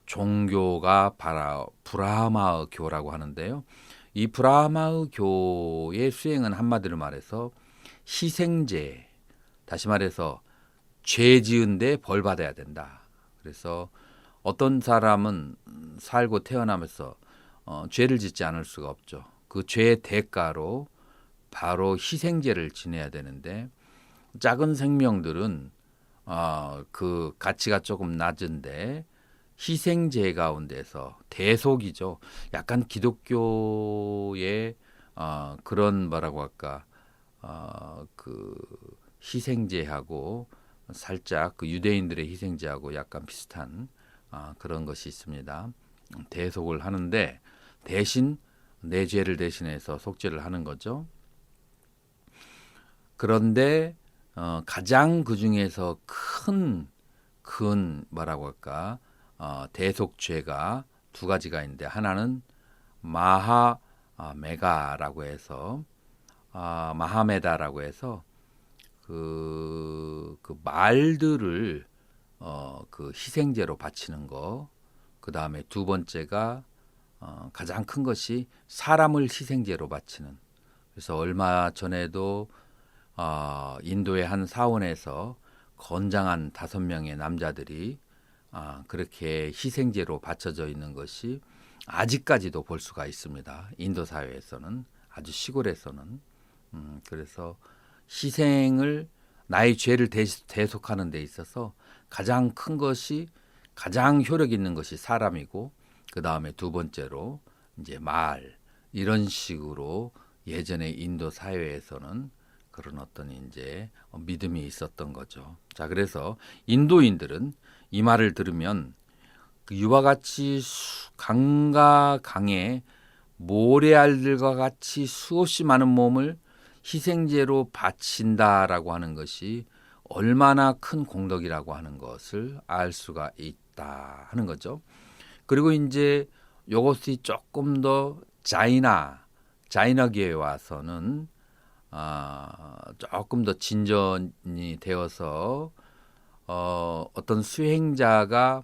종교가 바로 브라하마 교라고 하는데요. 이 브라하마 교의 수행은 한마디로 말해서 희생제, 다시 말해서 죄 지은데 벌 받아야 된다. 그래서 어떤 사람은 살고 태어나면서 죄를 짓지 않을 수가 없죠. 그 죄의 대가로 바로 희생제를 지내야 되는데 작은 생명들은 그 가치가 조금 낮은데 희생제 가운데서 대속이죠. 약간 기독교의 그런 뭐라고 할까 그 희생제하고 살짝 그 유대인들의 희생제하고 약간 비슷한 그런 것이 있습니다. 대속을 하는데 대신 내 죄를 대신해서 속죄를 하는 거죠. 그런데 가장 그 중에서 큰 뭐라고 할까 대속죄가 두 가지가 있는데 하나는 마하메가라고 해서 마하메다라고 해서 그 말들을 그 희생제로 바치는 거. 그 다음에 두 번째가 가장 큰 것이 사람을 희생제로 바치는. 그래서 얼마 전에도 인도의 한 사원에서 건장한 5명의 남자들이 그렇게 희생제로 바쳐져 있는 것이 아직까지도 볼 수가 있습니다. 인도 사회에서는 아주 시골에서는 그래서 희생을 나의 죄를 대속하는 데 있어서 가장 큰 것이 가장 효력 있는 것이 사람이고 그 다음에 두 번째로 이제 말 이런 식으로 예전에 인도 사회에서는 그런 어떤 이제 믿음이 있었던 거죠. 자, 그래서 인도인들은 이 말을 들으면 그 이와 같이 강과 강에 모래알들과 같이 수없이 많은 몸을 희생제로 바친다라고 하는 것이 얼마나 큰 공덕이라고 하는 것을 알 수가 있다 하는 거죠. 그리고 이제 이것이 조금 더 자이나계에 와서는 조금 더 진전이 되어서 어떤 수행자가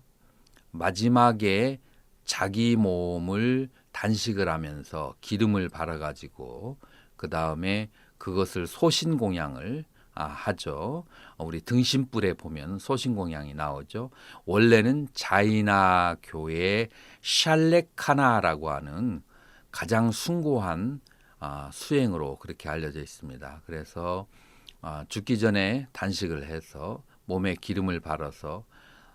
마지막에 자기 몸을 단식을 하면서 기름을 바라가지고 그 다음에 그것을 소신공양을 하죠. 우리 등신불에 보면 소신공양이 나오죠. 원래는 자이나 교의 샬레카나라고 하는 가장 숭고한 수행으로 그렇게 알려져 있습니다. 그래서 죽기 전에 단식을 해서 몸에 기름을 바라서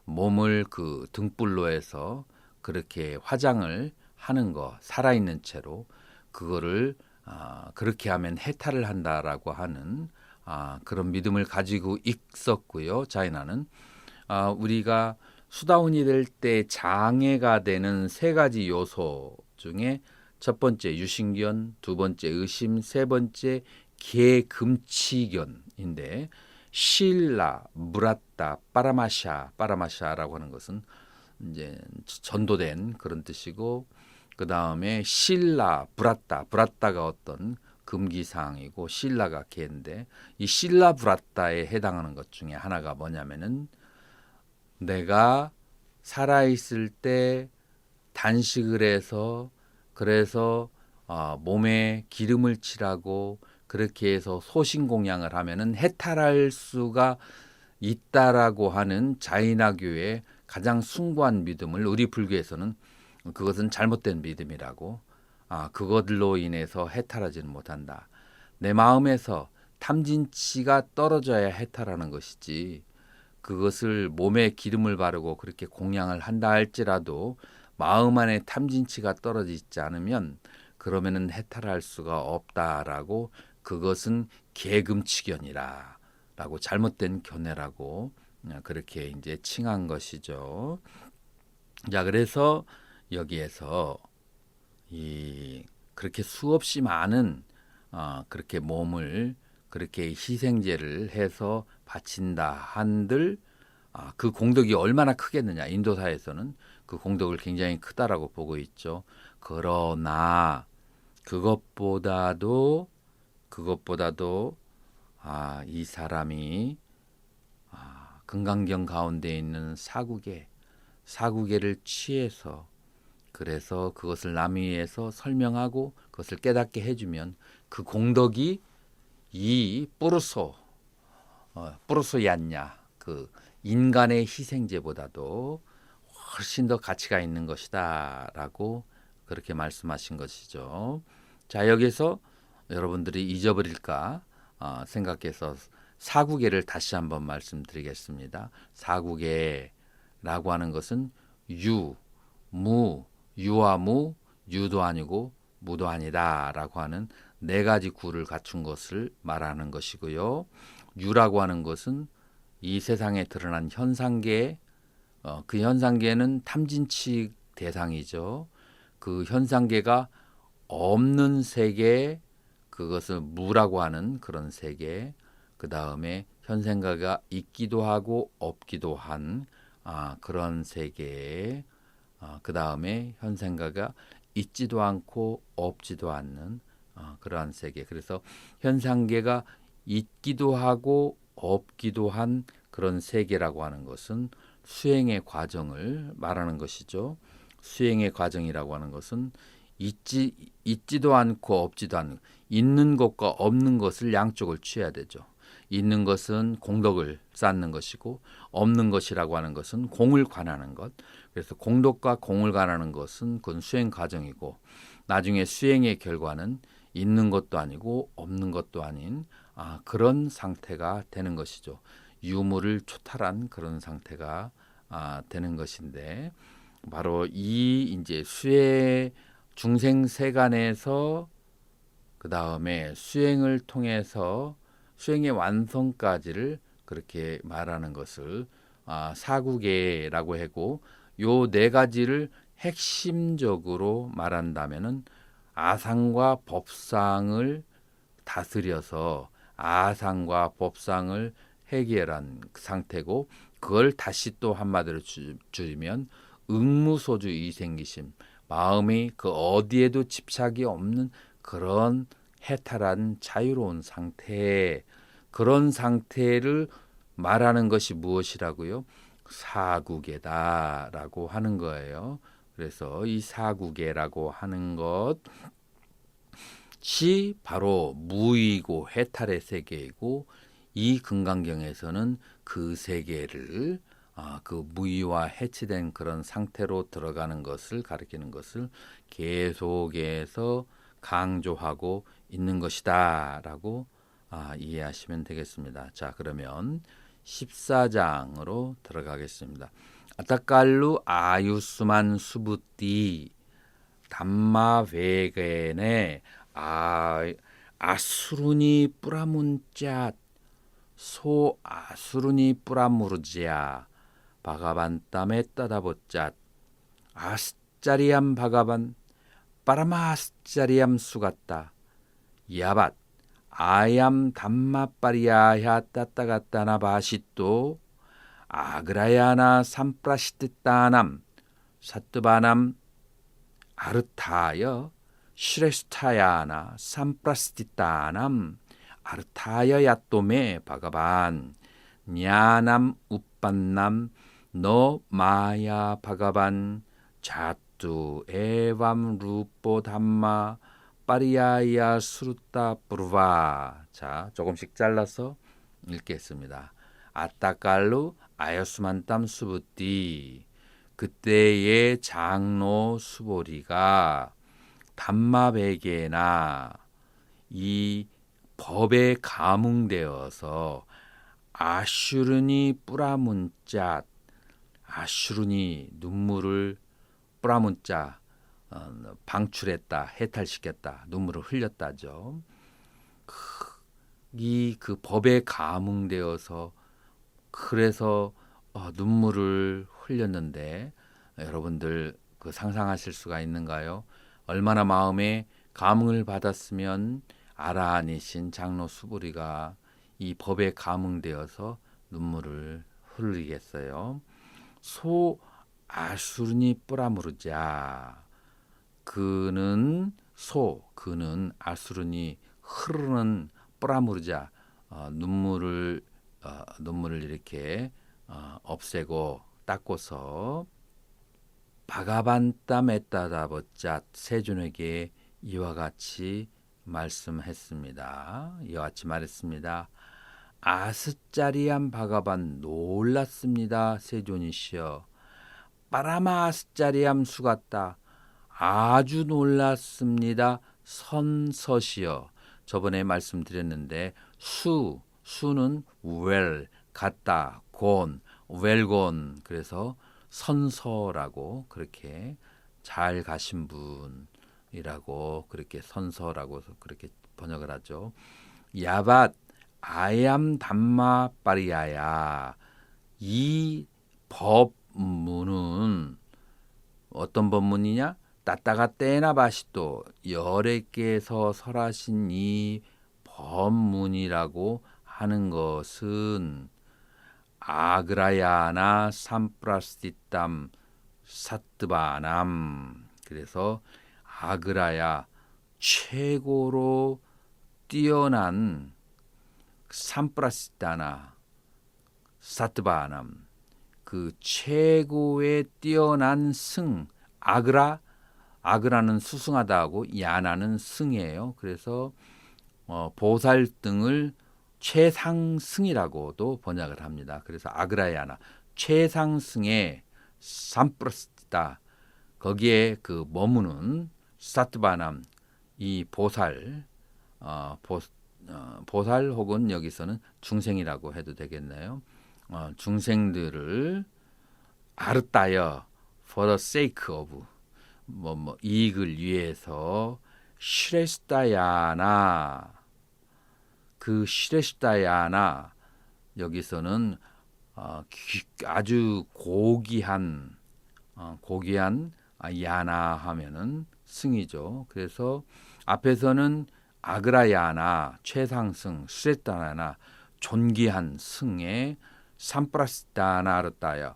몸을 그 등불로 해서 그렇게 화장을 하는 거, 살아있는 채로 그거를 그렇게 하면 해탈을 한다라고 하는 그런 믿음을 가지고 있었고요. 자이나는 우리가 수다운이 될 때 장애가 되는 세 가지 요소 중에 첫 번째 유신견, 두 번째 의심, 세 번째 개금치견인데 실라, 무라타, 빠라마샤라고 하는 것은 이제 전도된 그런 뜻이고 그 다음에 실라, 브라타가 어떤 금기사항이고 실라가 개인데 이 실라 브라타에 해당하는 것 중에 하나가 뭐냐면은 내가 살아있을 때 단식을 해서 그래서 몸에 기름을 칠하고 그렇게 해서 소신공양을 하면은 해탈할 수가 있다라고 하는 자이나교의 가장 숭고한 믿음을 우리 불교에서는 그것은 잘못된 믿음이라고 그것들로 인해서 해탈하지는 못한다. 내 마음에서 탐진치가 떨어져야 해탈하는 것이지 그것을 몸에 기름을 바르고 그렇게 공양을 한다 할지라도 마음 안에 탐진치가 떨어지지 않으면 그러면은 해탈할 수가 없다라고 그것은 개금치견이라 라고 잘못된 견해라고 그렇게 이제 칭한 것이죠. 자, 그래서 여기에서 그렇게 수없이 많은 그렇게 몸을 그렇게 희생제를 해서 바친다 한들 그 공덕이 얼마나 크겠느냐. 인도사에서는 그 공덕을 굉장히 크다라고 보고 있죠. 그러나 그것보다도 이 사람이 금강경 가운데 있는 사구계를 취해서 그래서 그것을 남 위에서 설명하고 그것을 깨닫게 해주면 그 공덕이 이 뿌르소얀냐 그 인간의 희생제보다도 훨씬 더 가치가 있는 것이다라고 그렇게 말씀하신 것이죠. 자, 여기서 여러분들이 잊어버릴까 생각해서 사구계를 다시 한번 말씀드리겠습니다. 사구계라고 하는 것은 유와 무, 유도 아니고 무도 아니다라고 하는 네 가지 구를 갖춘 것을 말하는 것이고요. 유라고 하는 것은 이 세상에 드러난 현상계, 그 현상계는 탐진치 대상이죠. 그 현상계가 없는 세계, 그것을 무라고 하는 그런 세계, 그 다음에 현상계가 있기도 하고 없기도 한 그런 세계, 그 다음에 현상계가 있지도 않고 없지도 않는 그러한 세계. 그래서 현상계가 있기도 하고 없기도 한 그런 세계라고 하는 것은 수행의 과정을 말하는 것이죠. 수행의 과정이라고 하는 것은 있지도 않고 없지도 않는 있는 것과 없는 것을 양쪽을 취해야 되죠. 있는 것은 공덕을 쌓는 것이고 없는 것이라고 하는 것은 공을 관하는 것. 그래서 공덕과 공을 관하는 것은 그건 수행 과정이고 나중에 수행의 결과는 있는 것도 아니고 없는 것도 아닌 그런 상태가 되는 것이죠. 유무를 초탈한 그런 상태가 되는 것인데 바로 이 이제 수행 중생 세간에서 그 다음에 수행을 통해서 수행의 완성까지를 그렇게 말하는 것을 사구계라고 하고 요 네 가지를 핵심적으로 말한다면은 아상과 법상을 다스려서 아상과 법상을 해결한 상태고 그걸 다시 또 한마디로 줄이면 응무소주 이생기심 마음이 그 어디에도 집착이 없는 그런 해탈한 자유로운 상태 그런 상태를 말하는 것이 무엇이라고요? 사구계다라고 하는 거예요. 그래서 이 사구계라고 하는 것이 바로 무의고 해탈의 세계이고, 이 금강경에서는 그 세계를 그 무의와 해치된 그런 상태로 들어가는 것을 가리키는 것을 계속해서 강조하고 있는 것이다라고 이해하시면 되겠습니다. 자, 그러면 14장으로 들어가겠습니다. 아타칼루 아유스만 수부띠 담마베게네 아수르니 뿌라문짜 소 아수르니 뿌라무르지야 바가반땀에 따다보짜 아스짜리암 바가반 빠라마스짜리암 수갔다 야밭 아얌 담마빠리야야 따따가따나 바시또 아그라야나 삼프라시뜨따남 사뜨바남 아르타여 시레스타야나 삼프라스티따남 아르타여 야또메 바가반 냐남 우빤남 너 마야 바가반 자뚜 에밤 루뽀 담마 파리야야 수루따 부르바. 자, 조금씩 잘라서 읽겠습니다. 아따깔루 아여스만땀 수부띠 그때의 장로 수보리가 담마베게나 이 법에 감흥되어서 아슈르니 뿌라문짜 아슈르니 눈물을 뿌라문짜 방출했다, 해탈시켰다, 눈물을 흘렸다죠. 이 그 법에 감흥되어서 그래서 눈물을 흘렸는데 여러분들 그 상상하실 수가 있는가요? 얼마나 마음에 감흥을 받았으면 아라한이신 장로 수부리가 이 법에 감흥되어서 눈물을 흘리겠어요. 소 아수르니 뿌라무르자 그는 아수르니 흐르는 뿌라무르자 눈물을 이렇게 없애고 닦고서 바가반땀에따다버짜 세존에게 이와 같이 말씀했습니다. 이와 같이 말했습니다. 아스짜리한 바가반 놀랐습니다. 세존이시여. 빠라마스짜리함 수같다. 아주 놀랐습니다. 선서시여. 저번에 말씀드렸는데 수는 well 같다 곤 웰곤 그래서 선서라고 그렇게 잘 가신 분이라고 그렇게 선서라고 그렇게 번역을 하죠. 야밭 아얌 담마 빠리야야 이 법문은 어떤 법문이냐? 따따가 떼나 바시또 열애께서 설하신 이 법문이라고 하는 것은 아그라야나 삼프라스티땀 사뜨바남 그래서 아그라야 최고로 뛰어난 삼프라스타나 사뜨바남 그 최고의 뛰어난 승 아그라는 수승하다하고 야나는 승이에요. 그래서 보살 등을 최상승이라고도 번역을 합니다. 그래서 아그라야나 최상승의 삼프라스다 거기에 그 머무는 사트바남 이 보살 보살 혹은 여기서는 중생이라고 해도 되겠네요. 중생들을 아르따여 for the sake of 이익을 위해서 시레스타야나 그 시레스타야나 여기서는 아주 고귀한 야나 하면은 승이죠. 그래서 앞에서는 아그라야나 최상승 시레스타야나 존귀한 승에 삼프라스타나르따야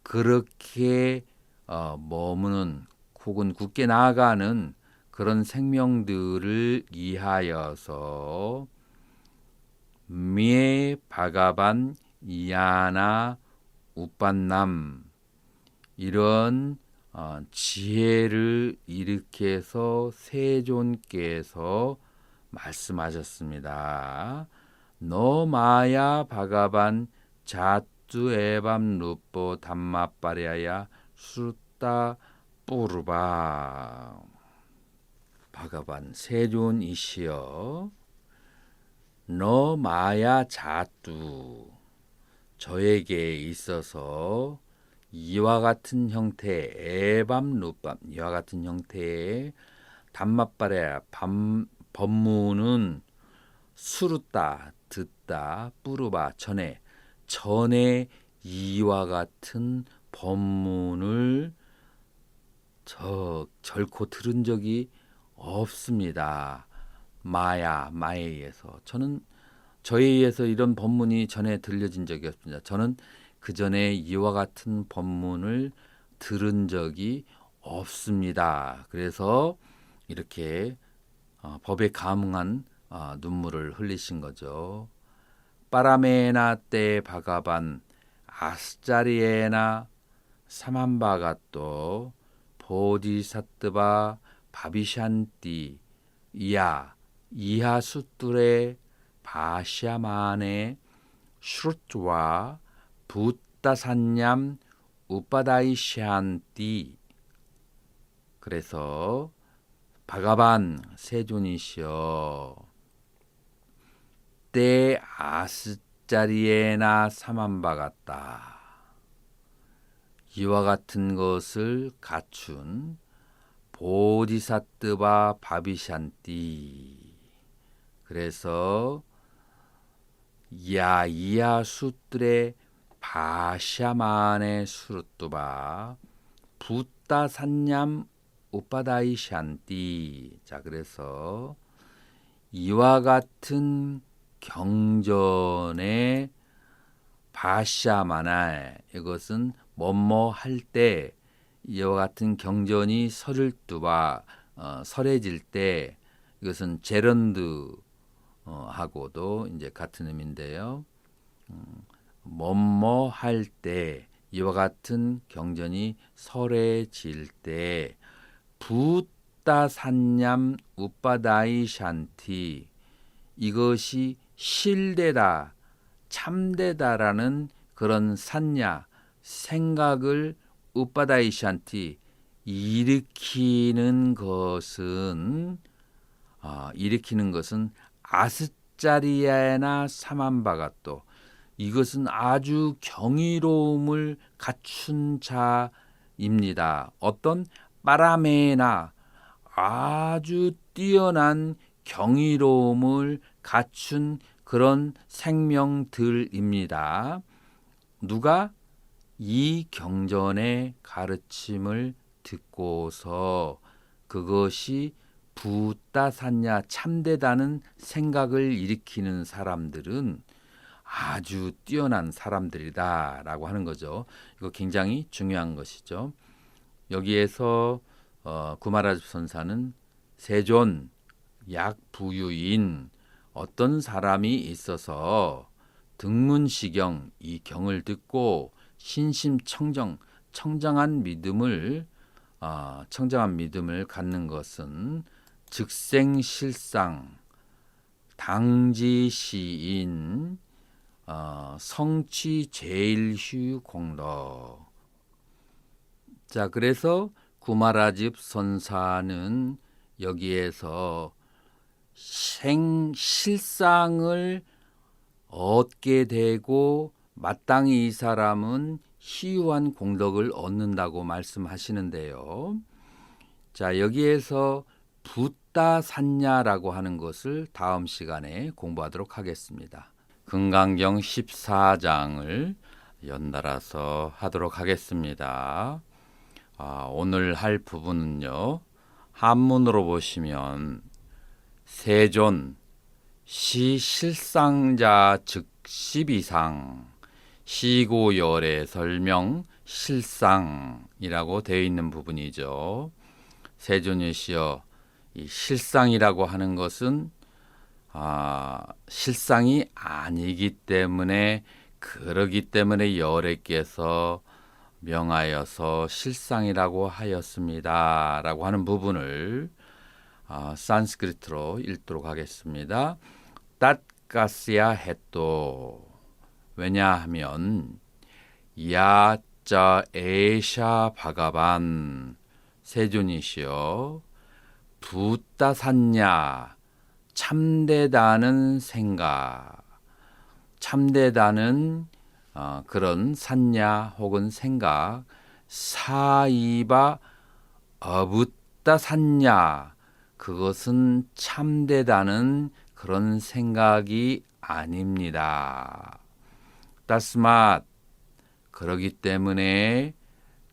그렇게 머무는 혹은 굳게 나아가는 그런 생명들을 위하여서 미에 바가반 야나 우빤남 이런 지혜를 일으켜서 세존께서 말씀하셨습니다. 너 마야 바가반 자뚜 에밤 루뽀 담마빠레야 수따 뿌르바. 바가반 세존이시여, 너 마야 자뚜, 저에게 있어서 이와 같은 형태, 에밤 루밤, 이와 같은 형태의 담마빠레야, 법문은 수르다, 듣다, 뿌르바, 전에 이와 같은 법문을 결코 들은 적이 없습니다. 마에 의해서 저에 의해서 이런 법문이 전에 들려진 적이 없습니다. 저는 그 전에 이와 같은 법문을 들은 적이 없습니다. 그래서 이렇게 법에 감응한 눈물을 흘리신 거죠. 빠라메나 때 바가반 아스자리에나 사만바가또 보디사트바 바비샨띠 이하수뚜레 바샤마네 슈르트와 부따산냠 우빠다이샨띠. 그래서 바가반 세존이시여, 때 아스자리에나 사만바갔다. 이와 같은 것을 갖춘 보디사트바 바비샨띠. 그래서 이하수뚜레 바샤마네 수르뚜바 부따산냠 우빠다이샨띠. 자, 그래서 이와 같은 경전의 바샤마나, 이것은 뭐뭐 할 때, 이와 같은 경전이 설해질 때, 이것은 제런드 하고도 이제 같은 의미인데요. 뭐뭐 할 때, 이와 같은 경전이 설해질 때, 부따산냠 우빠다이샨티, 이것이 실되다, 참되다라는 그런 산냐, 생각을 우빠다이샨티, 일으키는 것은 아스자리야나 사만바가또, 이것은 아주 경이로움을 갖춘 자입니다. 어떤 빠라메나, 아주 뛰어난 경이로움을 갖춘 그런 생명들입니다. 누가 이 경전의 가르침을 듣고서 그것이 부따산냐, 참되다는 생각을 일으키는 사람들은 아주 뛰어난 사람들이다라고 하는 거죠. 이거 굉장히 중요한 것이죠. 여기에서 구마라집 선사는 세존 약부유인 어떤 사람이 있어서 등문시경, 이 경을 듣고 청정한 믿음을 갖는 것은 즉생실상 당지시인 성취제일휴 공덕. 자, 그래서 구마라집 선사는 여기에서 실상을 얻게 되고 마땅히 이 사람은 희유한 공덕을 얻는다고 말씀하시는데요. 자, 여기에서 부따산냐라고 하는 것을 다음 시간에 공부하도록 하겠습니다. 금강경 14장을 연달아서 하도록 하겠습니다. 오늘 할 부분은요, 한문으로 보시면 세존 시실상자 즉 12상 시고열의 설명 실상이라고 되어 있는 부분이죠. 세존이시여, 이 실상이라고 하는 것은 실상이 아니기 때문에 그러기 때문에 여호와께서 명하여서 실상이라고 하였습니다. 라고 하는 부분을 산스크리트로 읽도록 하겠습니다. 땄가스야 햇도 왜냐하면 야자 에샤 바가반 세존이시여 부따샀냐 참되다는 생각 참되다는 그런 산냐 혹은 생각 사이바 어붓다 산냐 그것은 참되다는 그런 생각이 아닙니다. 따스맛 그러기 때문에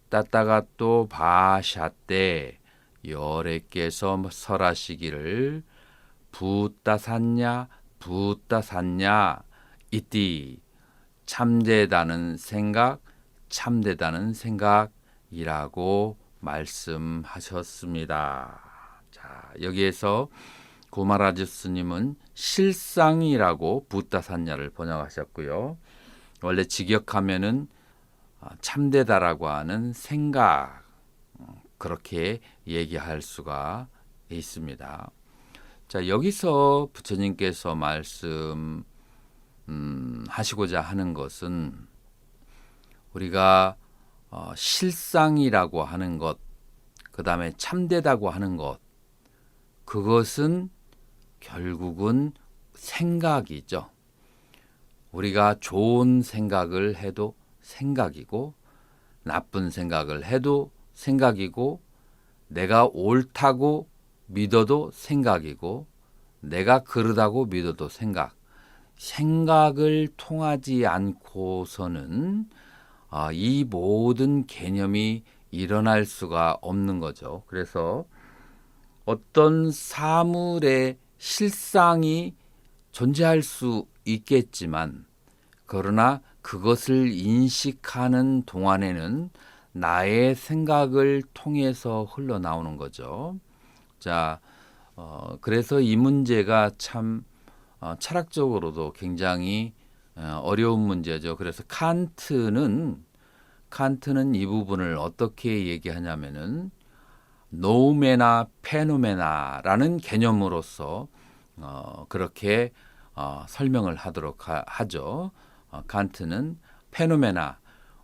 따따가 또 바샤때 여호와께서 설하시기를 부따샀냐 부따샀냐 이띠 참되다는 생각 참되다는 생각이라고 말씀하셨습니다. 자, 여기에서 고마라주 스님은 실상이라고 부따샀냐를 번역하셨고요. 원래 직역하면은 참되다라고 하는 생각 그렇게 얘기할 수가 있습니다. 자, 여기서 부처님께서 하시고자 하는 것은 우리가 실상이라고 하는 것, 그 다음에 참되다고 하는 것, 그것은 결국은 생각이죠. 우리가 좋은 생각을 해도 생각이고 나쁜 생각을 해도 생각이고 내가 옳다고 믿어도 생각이고 내가 그러다고 믿어도 생각을 통하지 않고서는 이 모든 개념이 일어날 수가 없는 거죠. 그래서 어떤 사물의 실상이 존재할 수 있겠지만 그러나 그것을 인식하는 동안에는 나의 생각을 통해서 흘러나오는 거죠. 자, 그래서 이 문제가 참 철학적으로도 굉장히 어려운 문제죠. 그래서 칸트는 이 부분을 어떻게 얘기하냐면은 노메나 페노메나라는 개념으로서 그렇게 설명을 하도록 하죠. 칸트는 페노메나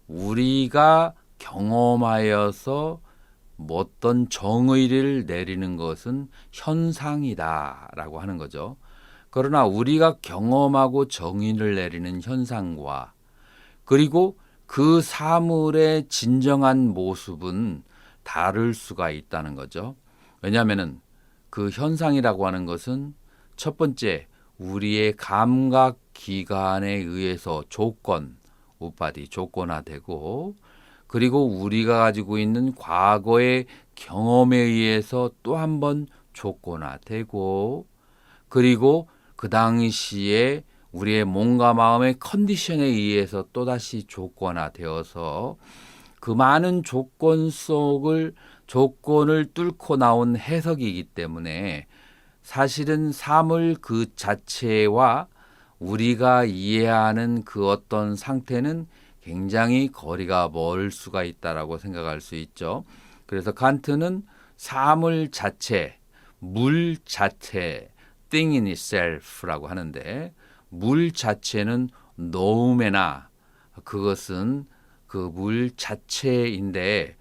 우리가 경험하여서 어떤 정의를 내리는 것은 현상이다라고 하는 거죠. 그러나 우리가 경험하고 정의를 내리는 현상과 그리고 그 사물의 진정한 모습은 다를 수가 있다는 거죠. 왜냐하면 그 현상이라고 하는 것은 첫 번째 우리의 감각 기관에 의해서 우파디 조건화되고 그리고 우리가 가지고 있는 과거의 경험에 의해서 또 한 번 조건화되고 그리고 그 당시에 우리의 몸과 마음의 컨디션에 의해서 또다시 조건화되어서 그 많은 조건을 뚫고 나온 해석이기 때문에 사실은 사물 그 자체와 우리가 이해하는 그 어떤 상태는 굉장히 거리가 멀 수가 있다라고 생각할 수 있죠. 그래서 칸트는 사물 자체, 물 자체, thing in itself라고 하는데 물 자체는 노우메나 그것은 그 물 자체인데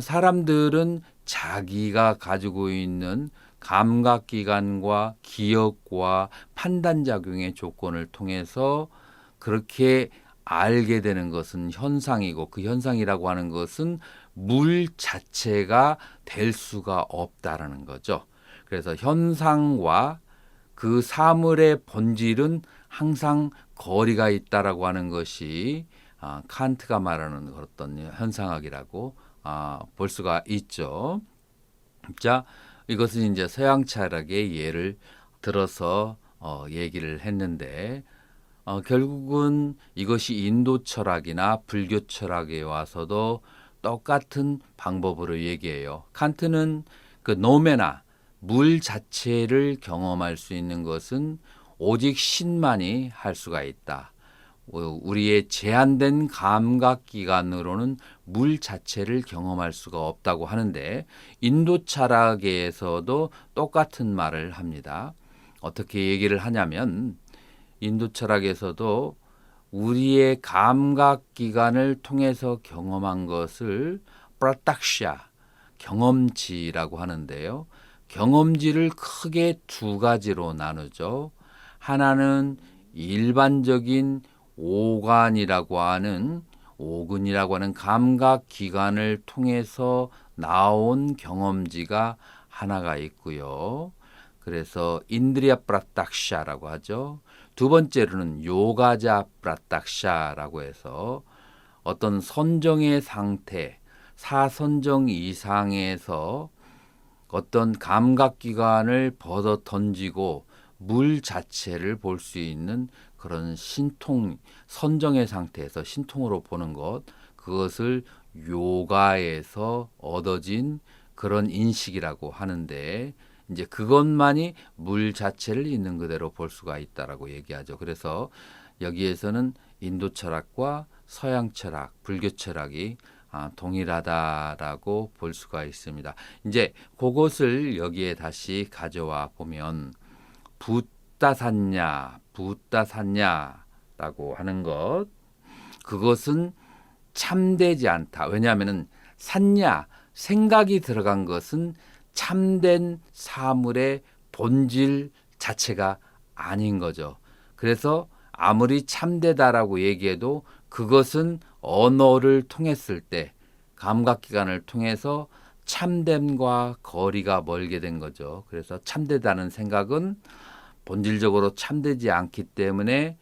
사람들은 자기가 가지고 있는 감각기관과 기억과 판단작용의 조건을 통해서 그렇게 알게 되는 것은 현상이고 그 현상이라고 하는 것은 물 자체가 될 수가 없다라는 거죠. 그래서 현상과 그 사물의 본질은 항상 거리가 있다라고 하는 것이 칸트가 말하는 어떤 현상학이라고 볼 수가 있죠. 자, 이것은 이제 서양 철학의 예를 들어서 얘기를 했는데 결국은 이것이 인도 철학이나 불교 철학에 와서도 똑같은 방법으로 얘기해요. 칸트는 그 노메나 물 자체를 경험할 수 있는 것은 오직 신만이 할 수가 있다. 우리의 제한된 감각 기관으로는 물 자체를 경험할 수가 없다고 하는데 인도 철학에서도 똑같은 말을 합니다. 어떻게 얘기를 하냐면 인도 철학에서도 우리의 감각 기관을 통해서 경험한 것을 프라탁샤, 경험지라고 하는데요. 경험지를 크게 두 가지로 나누죠. 하나는 일반적인 오간이라고 하는 오근이라고 하는 감각 기관을 통해서 나온 경험지가 하나가 있고요. 그래서 인드리야 프라탁샤라고 하죠. 두 번째로는 요가자 프라탁샤라고 해서 어떤 선정의 상태, 사선정 이상에서 어떤 감각기관을 벗어 던지고 물 자체를 볼 수 있는 그런 신통, 선정의 상태에서 신통으로 보는 것, 그것을 요가에서 얻어진 그런 인식이라고 하는데 이제 그것만이 물 자체를 있는 그대로 볼 수가 있다라고 얘기하죠. 그래서 여기에서는 인도 철학과 서양 철학, 불교 철학이 동일하다라고 볼 수가 있습니다. 이제 그것을 여기에 다시 가져와 보면 붓다산냐라고 하는 것, 그것은 참되지 않다. 왜냐하면은 산냐, 생각이 들어간 것은 참된 사물의 본질 자체가 아닌 거죠. 그래서 아무리 참되다라고 얘기해도 그것은 언어를 통했을 때 감각기관을 통해서 참됨과 거리가 멀게 된 거죠. 그래서 참되다는 생각은 본질적으로 참되지 않기 때문에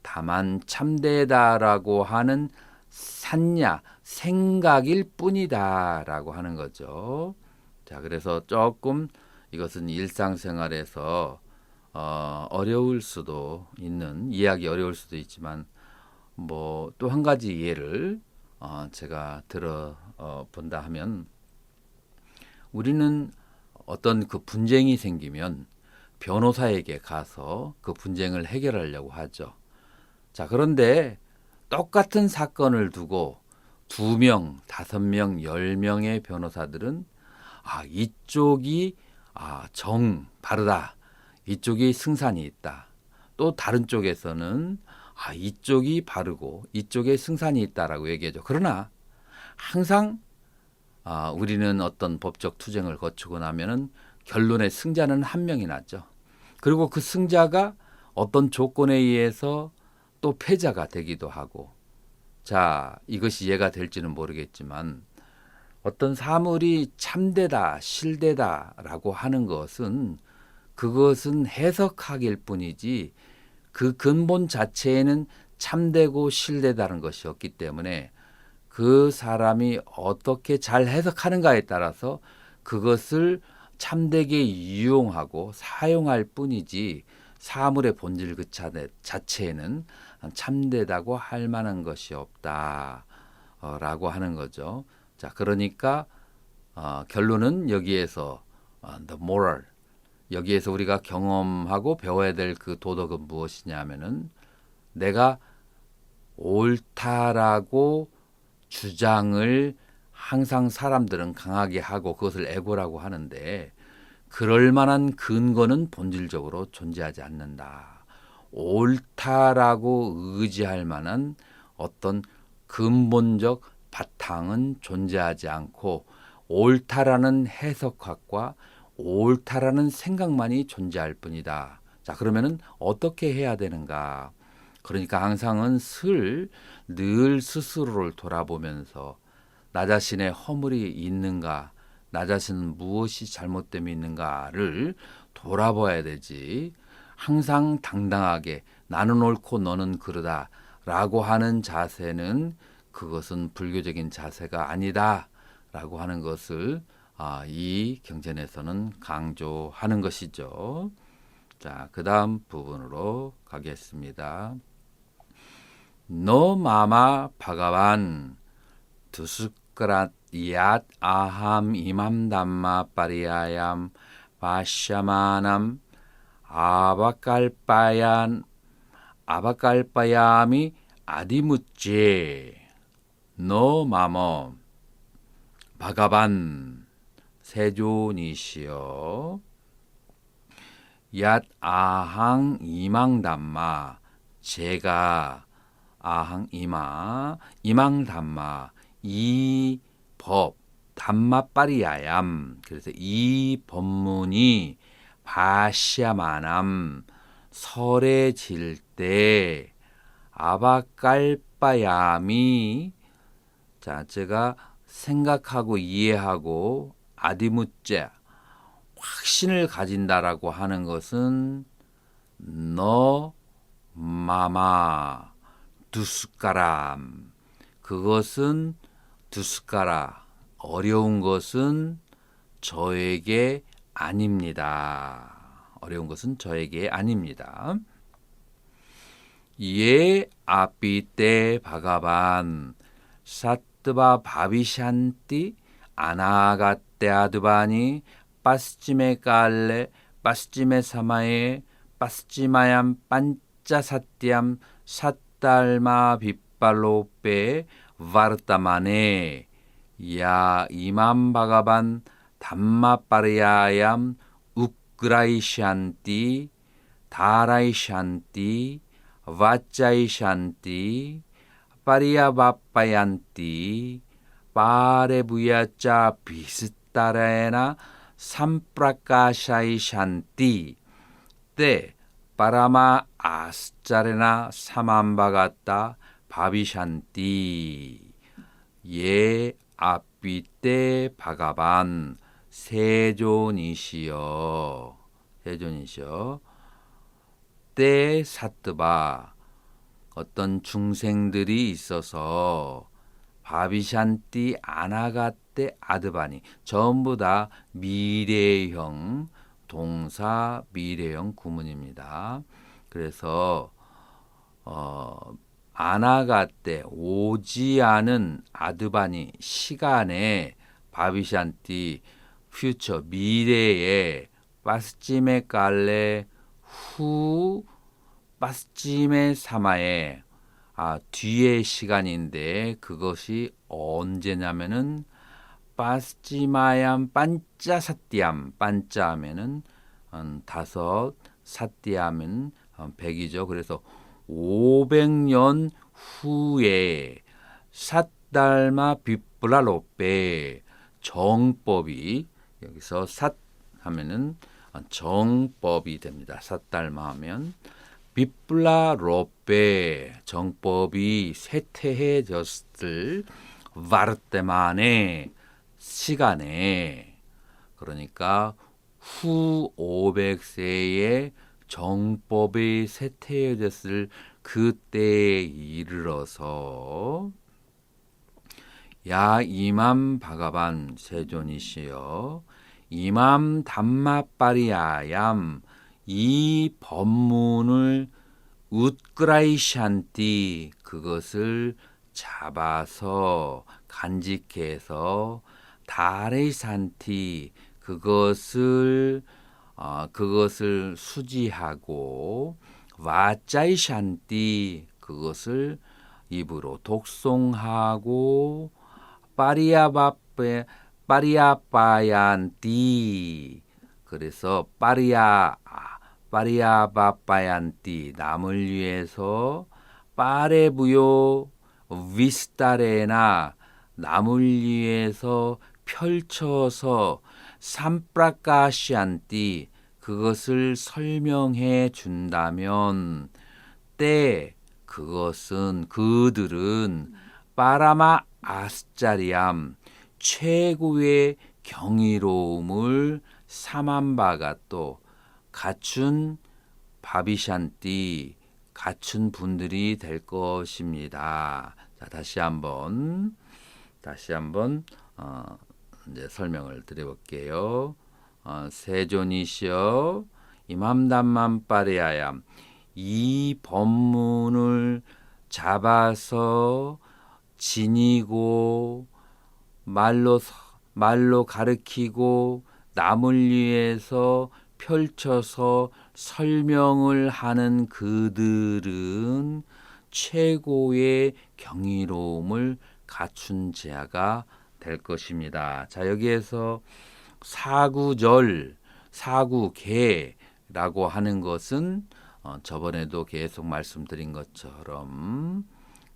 다만 참되다라고 하는 산냐, 생각일 뿐이다라고 하는 거죠. 자, 그래서 조금 이것은 일상생활에서 어려울 수도 있는, 이해하기 어려울 수도 있지만 뭐 또 한 가지 예를 제가 들어 본다 하면 우리는 어떤 그 분쟁이 생기면 변호사에게 가서 그 분쟁을 해결하려고 하죠. 자, 그런데 똑같은 사건을 두고 2명, 5명, 10명의 변호사들은 이쪽이 바르다. 이쪽이 승산이 있다. 또 다른 쪽에서는 이쪽이 바르고 이쪽에 승산이 있다라고 얘기하죠. 그러나 항상 우리는 어떤 법적 투쟁을 거치고 나면은 결론의 승자는 한 명이 나죠. 그리고 그 승자가 어떤 조건에 의해서 또 패자가 되기도 하고, 자, 이것이 이해가 될지는 모르겠지만 어떤 사물이 참되다, 실되다라고 하는 것은 그것은 해석학일 뿐이지 그 근본 자체에는 참되고 실되다는 것이 없기 때문에 그 사람이 어떻게 잘 해석하는가에 따라서 그것을 참되게 이용하고 사용할 뿐이지 사물의 본질 그 자체에는 참되다고 할 만한 것이 없다라고 하는 거죠. 자, 그러니까 결론은 여기에서 the moral, 여기에서 우리가 경험하고 배워야 될 그 도덕은 무엇이냐 하면은 내가 옳다라고 주장을 항상 사람들은 강하게 하고 그것을 애고라고 하는데 그럴 만한 근거는 본질적으로 존재하지 않는다. 옳다라고 의지할 만한 어떤 근본적 바탕은 존재하지 않고 옳다라는 해석학과 옳다라는 생각만이 존재할 뿐이다. 자, 그러면은 어떻게 해야 되는가? 그러니까 항상은 늘 스스로를 돌아보면서 나 자신의 허물이 있는가, 나 자신은 무엇이 잘못됨이 있는가를 돌아봐야 되지. 항상 당당하게 나는 옳고 너는 그르다라고 하는 자세는 그것은 불교적인 자세가 아니다라고 하는 것을 이 경전에서는 강조하는 것이죠. 자, 그 다음 부분으로 가겠습니다. 너 마마 바가반 두스크랏 얏 아함 이맘 담마 파리야얌 바샤마남 아바칼빠야미 아디무째 너 마머 바가반 세존이시여 얏 아항 이망담마 제가 아항 이망담마 이 법 담마빠리야얌 그래서 이 법문이 바시야마남 설해질 때 아바깔바야미 자 제가 생각하고 이해하고 아디무째 확신을 가진다라고 하는 것은 너 마마 두숟가람 그것은 두숟가라 어려운 것은 저에게 아닙니다. 어려운 것은 저에게 아닙니다. 예 아삐때 바가반 사뜨바 바비샨띠 아나가떼 아드바니 빠스찜에 깔레 빠스찜에 사마에 빠스찜아얌 반짜사띠암 사딸마 빗발로빼 바르타마네 야 이맘바가반 담마빠리야얌 우크라이샨띠 다라이샨띠 와짜이샨띠 파리야바빠얀띠 파레부야짜 비스타레나 삼프라카샤이샨띠 때 파라마 아스짜레나 사만바가따 바비샨띠 예 아삐때 바가반 세존이시여 때 사뜨바 어떤 중생들이 있어서 바비샨띠 아나가떼 아드바니 전부 다 미래형 동사 미래형 구문입니다. 그래서 아나가떼 오지 않은 아드바니 시간에 바비샨띠 퓨처 미래에 빠스찜에 깔레 후 빠스찜에 사마에 뒤의 시간인데 그것이 언제냐면은 빠스찜아얌 반짜사띠암 반짜하면은 5 사띠하면 100이죠. 그래서 500년 후에 삿달마 빗불라로빼 정법이 여기서 삿 하면은 정법이 됩니다. 삿달마 하면 빗불라로빼 정법이 쇠퇴해졌을 바르테만의 시간에 그러니까 후 500세에 정법이 쇠퇴해졌을 그때에 이르러서 야 이맘 바가반 세존이시여 이맘 담마빠리야얌 이 법문을 웃그라이샨띠 그것을 잡아서 간직해서 다레이산티 그것을 수지하고 와짜이샨띠 그것을 입으로 독송하고 파리야바얀띠 그래서 파리야바얀띠 남을 위해서 파레부요 비스타레나 남을 위해서 펼쳐서 삼프라카시안띠 그것을 설명해 준다면 때 그것은 그들은 파라마 아스짜리암 최고의 경이로움을 사만바가 또 갖춘 바비샨띠 갖춘 분들이 될 것입니다. 자, 다시 한번 이제 설명을 드려볼게요. 세존이시여 이맘담만빠레야얌 이 법문을 잡아서 지니고 말로 가르치고 남을 위해서 펼쳐서 설명을 하는 그들은 최고의 경이로움을 갖춘 자가 될 것입니다. 자, 여기에서 사구절, 사구계라고 하는 것은 저번에도 계속 말씀드린 것처럼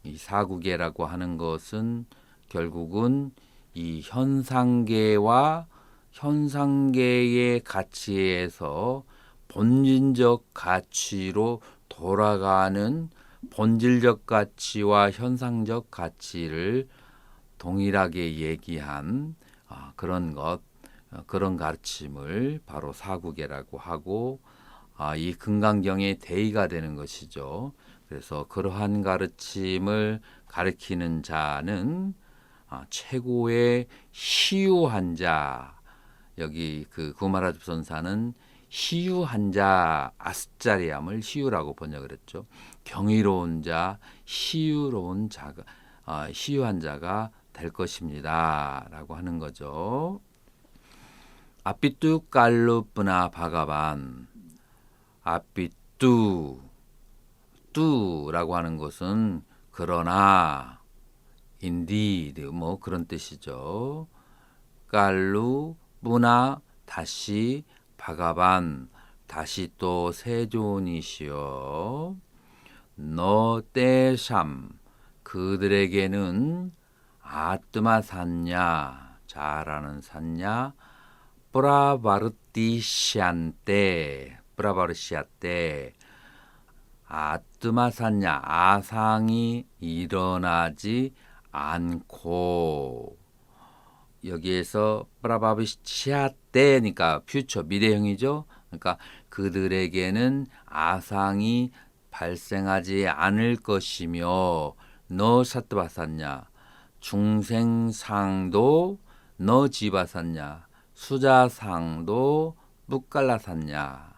이 사구계라고 하는 것은 결국은 이 현상계와 현상계의 가치에서 본질적 가치로 돌아가는 본질적 가치와 현상적 가치를 동일하게 얘기한 그런 것, 그런 가르침을 바로 사구계라고 하고 이 금강경의 대의가 되는 것이죠. 그래서 그러한 가르침을 가르치는 자는 최고의 희유한 자, 여기 그 구마라집선사는 희유한 자, 아스자리암을 희유라고 번역을 했죠. 경이로운 자, 희유로운 자가, 희유한 자가 될 것입니다라고 하는 거죠. 아삐뚜 깔루프나 바가반, 아삐뚜, 뚜라고 하는 것은 그러나, indeed 뭐 그런 뜻이죠. 깔루 뿌나 다시 바가반 다시 또 세존이시여 너 떼샴 그들에게는 아뜨마 산냐 자라는 산냐 브라바르티시안테 브라바르시아테 아뜨마 산냐 아상이 일어나지 않고 여기에서 브라바비시아테니까 퓨처 미래형이죠. 그러니까 그들에게는 아상이 발생하지 않을 것이며 너 사트바샀냐 중생상도 너 지바샀냐 수자상도 묵갈라샀냐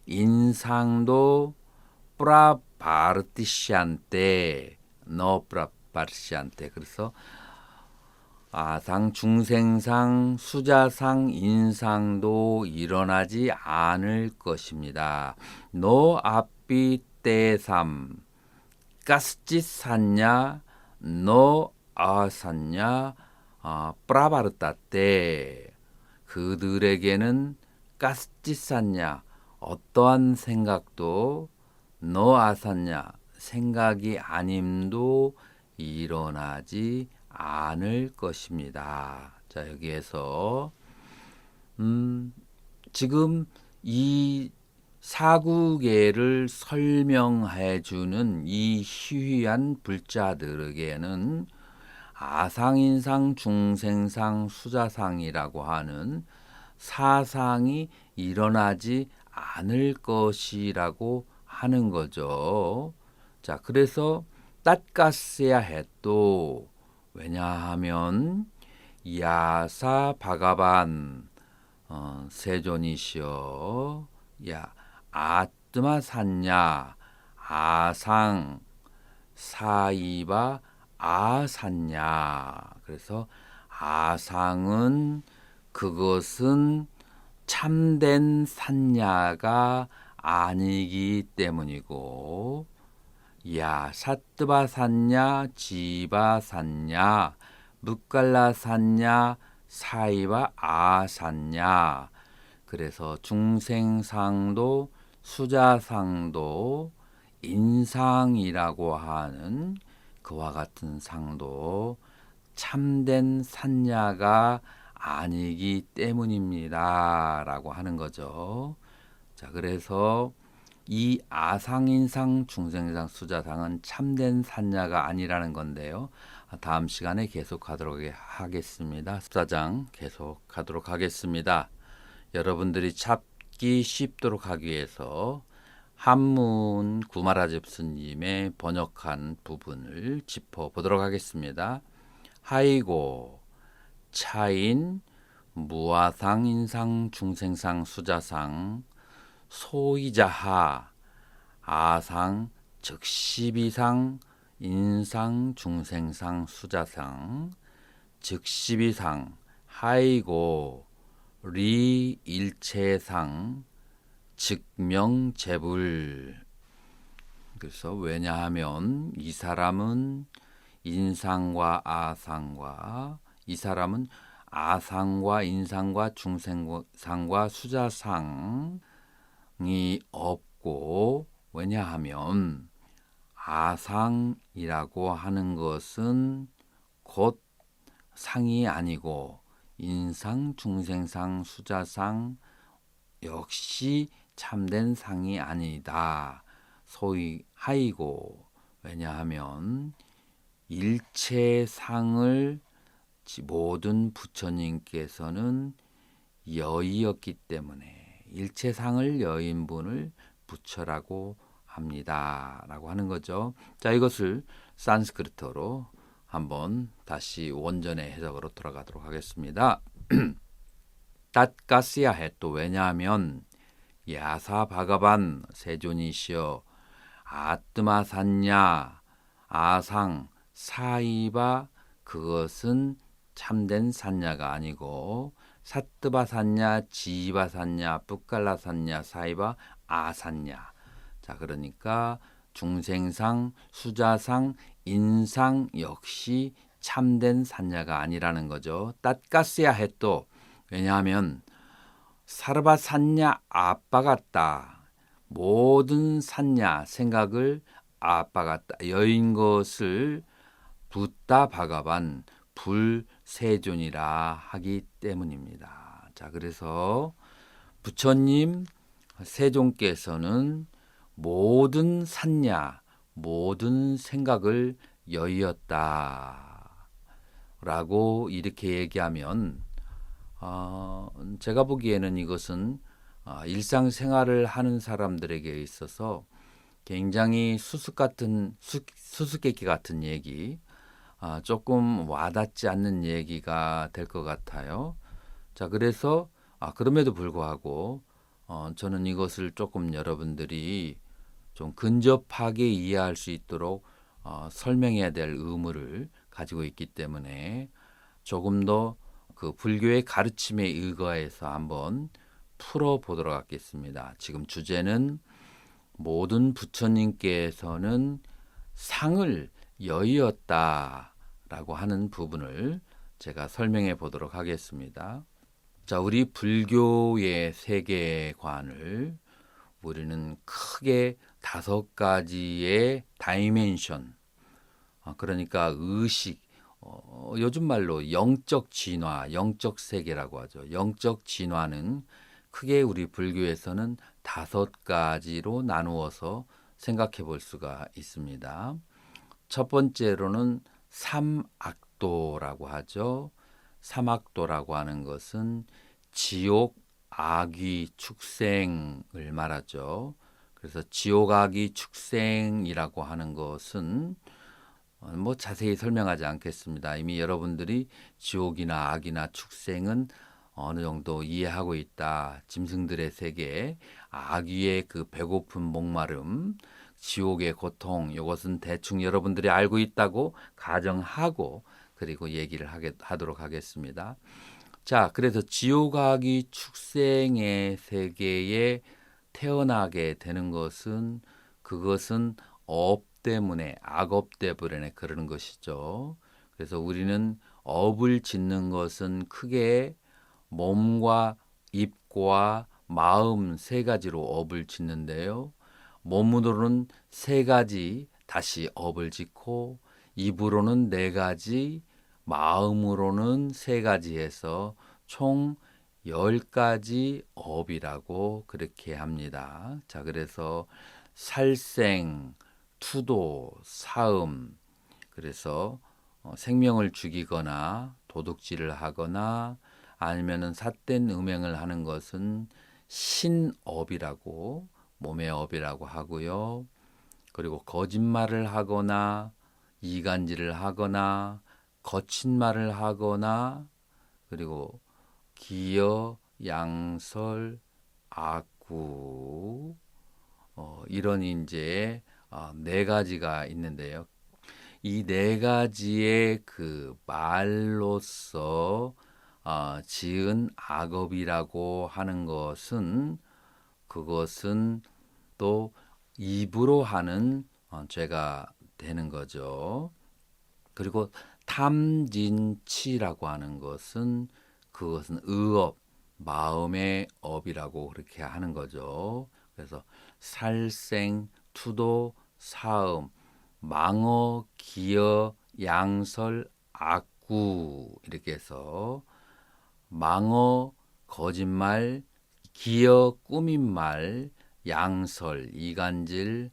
인상도 브라바르티시안테 너 브라바르시안테 그래서 아상, 중생상, 수자상, 인상도 일어나지 않을 것입니다. 너 앞비 때삼 가스짓 샀냐 너 아샀냐 프라바르타 때 그들에게는 가스짓 샀냐 어떠한 생각도 너 아샀냐 생각이 아님도 일어나지 않을 것입니다. 자, 여기에서 지금 이 사구계를 설명해 주는 이 희귀한 불자들에게는 아상인상, 중생상, 수자상이라고 하는 사상이 일어나지 않을 것이라고 하는 거죠. 자, 그래서 땄가스야 해도 왜냐하면 야사 바가반 세존이시여 야 아뜨마 산냐 아상 사이바 아산냐 그래서 아상은 그것은 참된 산냐가 아니기 때문이고 야 사뜨바 샀냐 지바 샀냐 묵갈라 샀냐 사이바 아 샀냐 그래서 중생상도 수자상도 인상이라고 하는 그와 같은 상도 참된 산냐가 아니기 때문입니다 라고 하는 거죠. 자, 그래서 이 아상인상, 중생상, 수자상은 참된 산냐가 아니라는 건데요. 다음 시간에 계속하도록 하겠습니다. 14장 계속하도록 하겠습니다. 여러분들이 찾기 쉽도록 하기 위해서 한문 구마라집 스님의 번역한 부분을 짚어보도록 하겠습니다. 하이고 차인 무아상, 인상, 중생상, 수자상 소이자하 아상 즉시비상 인상 중생상 수자상 즉시비상 하이고 리 일체상 즉명재불 그래서 왜냐하면 이 사람은 인상과 아상과 이 사람은 아상과 인상과 중생상과 수자상이 없고 왜냐하면 아상이라고 하는 것은 곧 상이 아니고 인상, 중생상, 수자상 역시 참된 상이 아니다. 소위 하이고 왜냐하면 일체상을 모든 부처님께서는 여의였기 때문에 일체상을 여인 분을 부처라고 합니다. 라고 하는 거죠. 자, 이것을 산스크리트어로 한번 다시 원전의 해석으로 돌아가도록 하겠습니다. 땄가스야 해 또 왜냐하면 야사 바가반 세존이시여 아뜨마산냐 아상 사이바 그것은 참된 산냐가 아니고 사뜨바 산냐 지바 산냐 뿌깔라 산냐 사이바 아산냐. 자, 그러니까 중생상 수자상 인상 역시 참된 산냐가 아니라는 거죠. 땄가스야 해또 왜냐하면 사르바 산냐 아빠 같다. 모든 산냐 생각을 아빠 같다. 여인 것을 붓다 바가반 불세존이라 하기 때문입니다. 자, 그래서 부처님 세존께서는 모든 산냐, 모든 생각을 여의었다. 라고 이렇게 얘기하면 제가 보기에는 이것은 일상생활을 하는 사람들에게 있어서 굉장히 수수께끼 같은 얘기, 조금 와닿지 않는 얘기가 될 것 같아요. 자, 그래서 그럼에도 불구하고 저는 이것을 조금 여러분들이 좀 근접하게 이해할 수 있도록 설명해야 될 의무를 가지고 있기 때문에 조금 더 그 불교의 가르침에 의거해서 한번 풀어보도록 하겠습니다. 지금 주제는 모든 부처님께서는 상을 여의었다라고 하는 부분을 제가 설명해 보도록 하겠습니다. 자, 우리 불교의 세계관을 우리는 크게 5가지의 다이멘션, 그러니까 의식, 요즘 말로 영적 진화, 영적 세계라고 하죠. 영적 진화는 크게 우리 불교에서는 5가지로 나누어서 생각해 볼 수가 있습니다. 첫 번째로는 삼악도라고 하죠. 삼악도라고 하는 것은 지옥, 악귀, 축생을 말하죠. 그래서 지옥, 악귀, 축생이라고 하는 것은 뭐 자세히 설명하지 않겠습니다. 이미 여러분들이 지옥이나 악이나 축생은 어느 정도 이해하고 있다. 짐승들의 세계, 악귀의 그 배고픔, 목마름, 지옥의 고통, 이것은 대충 여러분들이 알고 있다고 가정하고 그리고 얘기를 하도록 하겠습니다. 자, 그래서 지옥, 악귀, 축생의 세계에 태어나게 되는 것은 그것은 업 때문에 악업 때문에 그러는 것이죠. 그래서 우리는 업을 짓는 것은 크게 몸과 입과 마음 3가지로 업을 짓는데요. 몸으로는 3가지 다시 업을 짓고 입으로는 4가지, 마음으로는 3가지 해서 총 10가지 업이라고 그렇게 합니다. 자, 그래서 살생, 투도, 사음, 그래서 생명을 죽이거나 도둑질을 하거나 아니면은 삿된 음행을 하는 것은 신업이라고 몸의 업이라고 하고요. 그리고 거짓말을 하거나 이간질을 하거나 거친 말을 하거나 그리고 기여, 양설, 악구 이런 이제 4가지가 있는데요. 이 4가지의 그 말로서 지은 악업이라고 하는 것은 그것은 또 입으로 하는 죄가 되는 거죠. 그리고 탐진치라고 하는 것은 그것은 의업, 마음의 업이라고 그렇게 하는 거죠. 그래서 살생, 투도, 사음, 망어, 기어, 양설, 악구 이렇게 해서 망어, 거짓말, 기어, 꾸민 말, 양설, 이간질,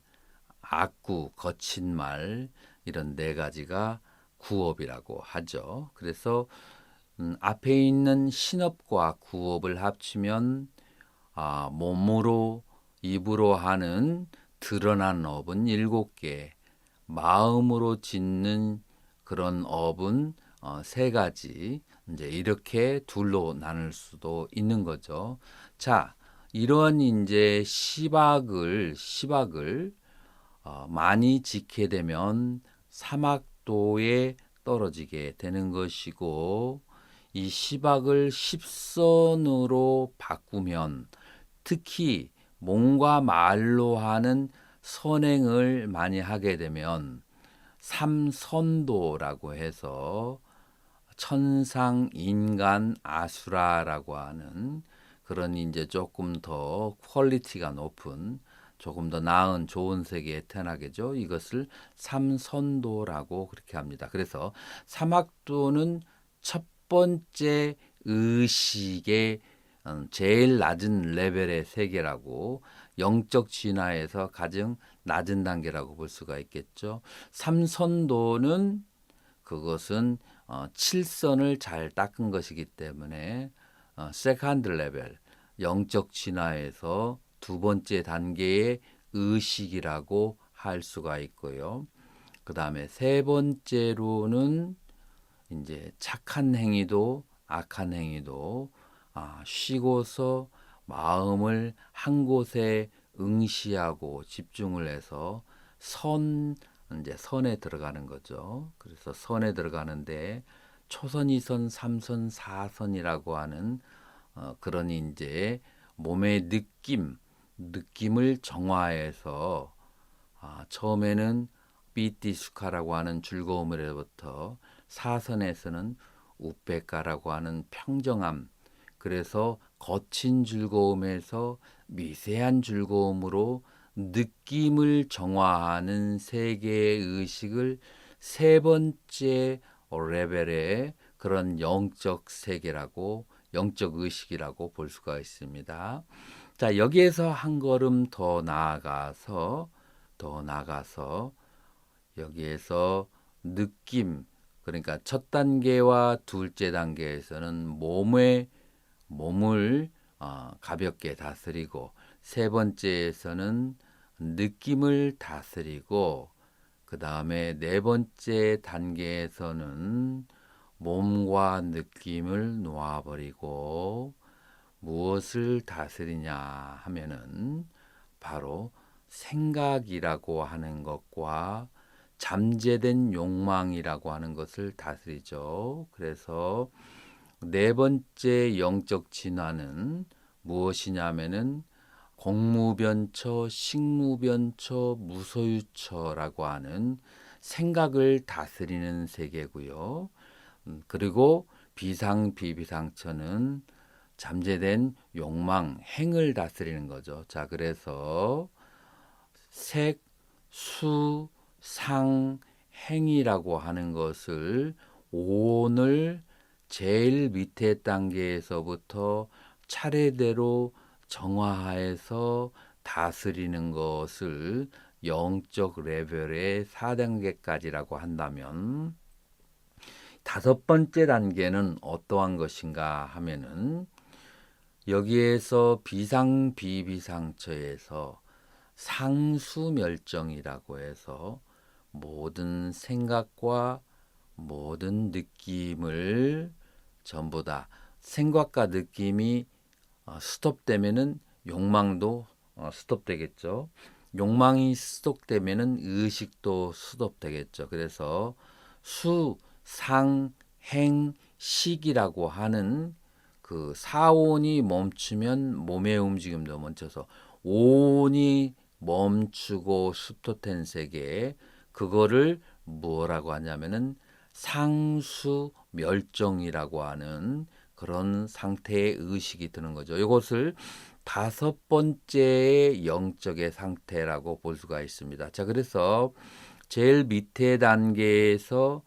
악구, 거친 말 이런 네 가지가 구업이라고 하죠. 그래서 앞에 있는 신업과 구업을 합치면 몸으로 입으로 하는 드러난 업은 7개, 마음으로 짓는 그런 업은 3가지. 이제 이렇게 둘로 나눌 수도 있는 거죠. 자, 이런 이제 시박을 많이 지게 되면 사막도에 떨어지게 되는 것이고, 이 시박을 십선으로 바꾸면 특히 몸과 말로 하는 선행을 많이 하게 되면 삼선도라고 해서 천상, 인간, 아수라라고 하는 그런 이제 조금 더 퀄리티가 높은 조금 더 나은 좋은 세계에 태어나겠죠. 이것을 삼선도라고 그렇게 합니다. 그래서 사막도는 첫 번째 의식의 제일 낮은 레벨의 세계라고 영적 진화에서 가장 낮은 단계라고 볼 수가 있겠죠. 삼선도는 그것은 7선을 잘 닦은 것이기 때문에 세컨드 레벨 영적 진화에서 두 번째 단계의 의식이라고 할 수가 있고요. 그 다음에 세 번째로는 이제 착한 행위도 악한 행위도 쉬고서 마음을 한 곳에 응시하고 집중을 해서 이제 선에 들어가는 거죠. 그래서 선에 들어가는데 초선, 2선, 3선, 4선이라고 하는 그런 이제 몸의 느낌을 정화해서 처음에는 삐띠수카라고 하는 즐거움으로부터 사선에서는 우페카라고 하는 평정함, 그래서 거친 즐거움에서 미세한 즐거움으로 느낌을 정화하는 세계의 의식을 세 번째 레벨의 그런 영적 세계라고 영적 의식이라고 볼 수가 있습니다. 자, 여기에서 한 걸음 더 나아가서 여기에서 느낌, 그러니까 첫 단계와 둘째 단계에서는 몸을 가볍게 다스리고, 세 번째에서는 느낌을 다스리고, 그 다음에 네 번째 단계에서는 몸과 느낌을 놓아버리고 무엇을 다스리냐 하면은 바로 생각이라고 하는 것과 잠재된 욕망이라고 하는 것을 다스리죠. 그래서 네 번째 영적 진화는 무엇이냐면은 공무변처, 식무변처, 무소유처라고 하는 생각을 다스리는 세계고요. 그리고 비상비비상처는 잠재된 욕망, 행을 다스리는 거죠. 자, 그래서 색, 수, 상, 행이라고 하는 것을 오늘 제일 밑에 단계에서부터 차례대로 정화해서 다스리는 것을 영적 레벨의 4단계까지라고 한다면, 다섯 번째 단계는 어떠한 것인가 하면은 여기에서 비상비비상처에서 상수멸정이라고 해서 모든 생각과 모든 느낌을 전부 다, 생각과 느낌이 스톱되면은 욕망도 스톱되겠죠. 욕망이 스톱되면은 의식도 스톱되겠죠. 그래서 수, 상, 행, 식이라고 하는 그 사온이 멈추면 몸의 움직임도 멈춰서 오온이 멈추고 슈토텐 세계, 그거를 뭐라고 하냐면은 상수 멸종이라고 하는 그런 상태의 의식이 드는 거죠. 이것을 다섯 번째의 영적의 상태라고 볼 수가 있습니다. 자, 그래서 제일 밑에 단계에서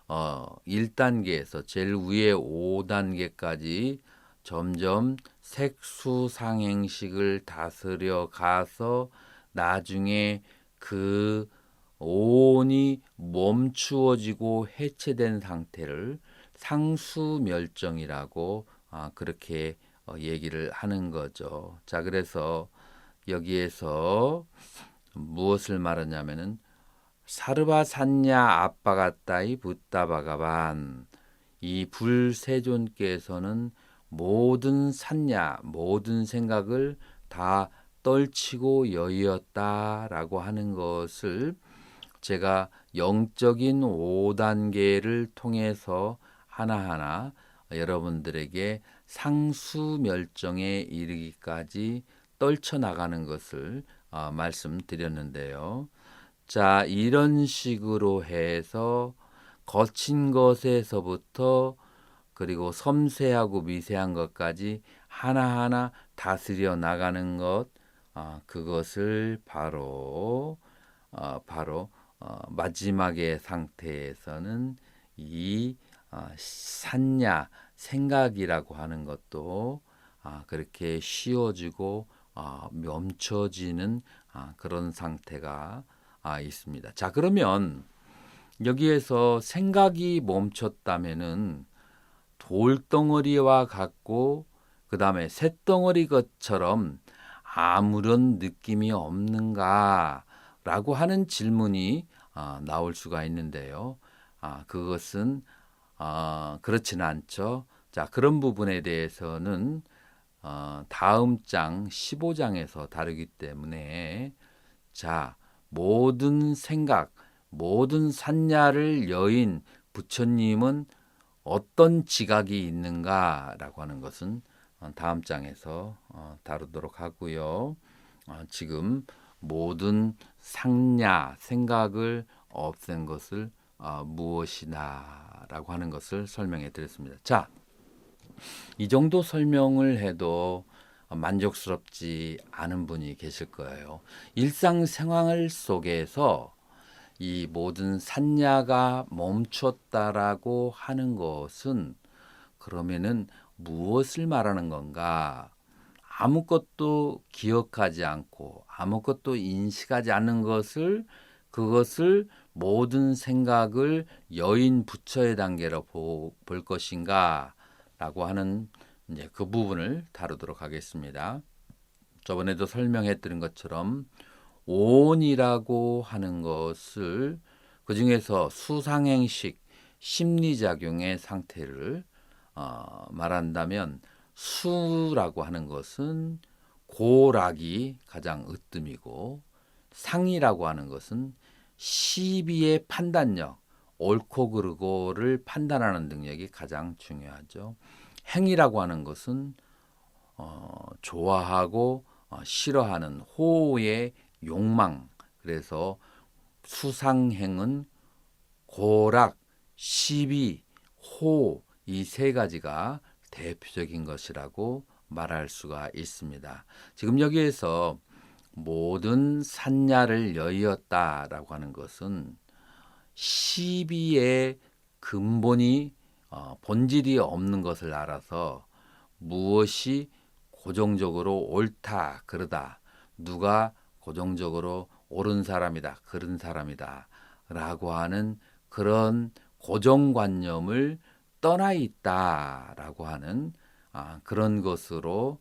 1단계에서 제일 위에 5단계까지 점점 색수상행식을 다스려 가서 나중에 그 오온이 멈추어지고 해체된 상태를 상수멸종이라고 그렇게 얘기를 하는 거죠. 자, 그래서 여기에서 무엇을 말하냐면은 사르바산냐 아빠가따이 붓다바가반, 이 불세존께서는 모든 산냐 모든 생각을 다 떨치고 여의었다라고 하는 것을 제가 영적인 5단계를 통해서 하나하나 여러분들에게 상수멸종에 이르기까지 떨쳐나가는 것을 말씀드렸는데요. 자, 이런 식으로 해서 거친 것에서부터 그리고 섬세하고 미세한 것까지 하나하나 다스려 나가는 것, 그것을 바로 마지막의 상태에서는 이 산냐 생각이라고 하는 것도 그렇게 쉬워지고 멈춰지는 그런 상태가 있습니다. 자, 그러면 여기에서 생각이 멈췄다면은 돌덩어리와 같고 그 다음에 쇳덩어리 것처럼 아무런 느낌이 없는가라고 하는 질문이 나올 수가 있는데요. 그것은 그렇지는 않죠. 자, 그런 부분에 대해서는 다음 장 15장에서 다루기 때문에 자, 모든 생각, 모든 산야를 여인 부처님은 어떤 지각이 있는가라고 하는 것은 다음 장에서 다루도록 하고요. 지금 모든 상냐, 생각을 없앤 것을 무엇이나라고 하는 것을 설명해 드렸습니다. 자, 이 정도 설명을 해도 만족스럽지 않은 분이 계실 거예요. 일상생활 속에서 이 모든 산야가 멈췄다라고 하는 것은 그러면은 무엇을 말하는 건가? 아무것도 기억하지 않고 아무것도 인식하지 않는 것을, 그것을 모든 생각을 여인 부처의 단계로 볼 것인가? 라고 하는 이제 그 부분을 다루도록 하겠습니다. 저번에도 설명해 드린 것처럼 오온이라고 하는 것을 그 중에서 수상행식 심리작용의 상태를 말한다면 수라고 하는 것은 고락이 가장 으뜸이고 상이라고 하는 것은 시비의 판단력, 옳고 그르고를 판단하는 능력이 가장 중요하죠. 행이라고 하는 것은 좋아하고 싫어하는 호의 욕망. 그래서 수상행은 고락, 시비, 호, 이 세 가지가 대표적인 것이라고 말할 수가 있습니다. 지금 여기에서 모든 산야를 여의었다라고 하는 것은 시비의 근본이 본질이 없는 것을 알아서 무엇이 고정적으로 옳다 그르다, 누가 고정적으로 옳은 사람이다 그른 사람이다 라고 하는 그런 고정관념을 떠나 있다라고 하는 그런 것으로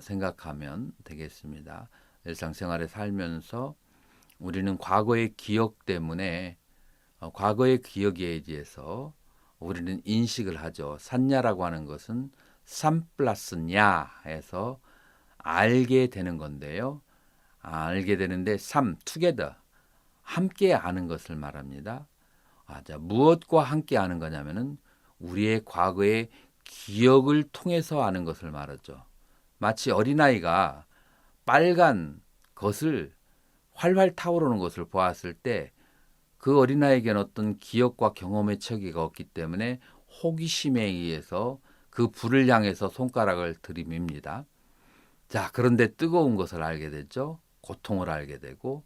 생각하면 되겠습니다. 일상생활에 살면서 우리는 과거의 기억 때문에 과거의 기억에 의해서 우리는 인식을 하죠. 산냐라고 하는 것은 삼 플러스 냐 해서 알게 되는 건데요. 알게 되는데 삼, together, 함께 아는 것을 말합니다. 자, 무엇과 함께 아는 거냐면은 우리의 과거의 기억을 통해서 아는 것을 말하죠. 마치 어린아이가 빨간 것을 활활 타오르는 것을 보았을 때 그 어린아이에게는 어떤 기억과 경험의 체계가 없기 때문에 호기심에 의해서 그 불을 향해서 손가락을 들이밉니다. 자, 그런데 뜨거운 것을 알게 되죠. 고통을 알게 되고,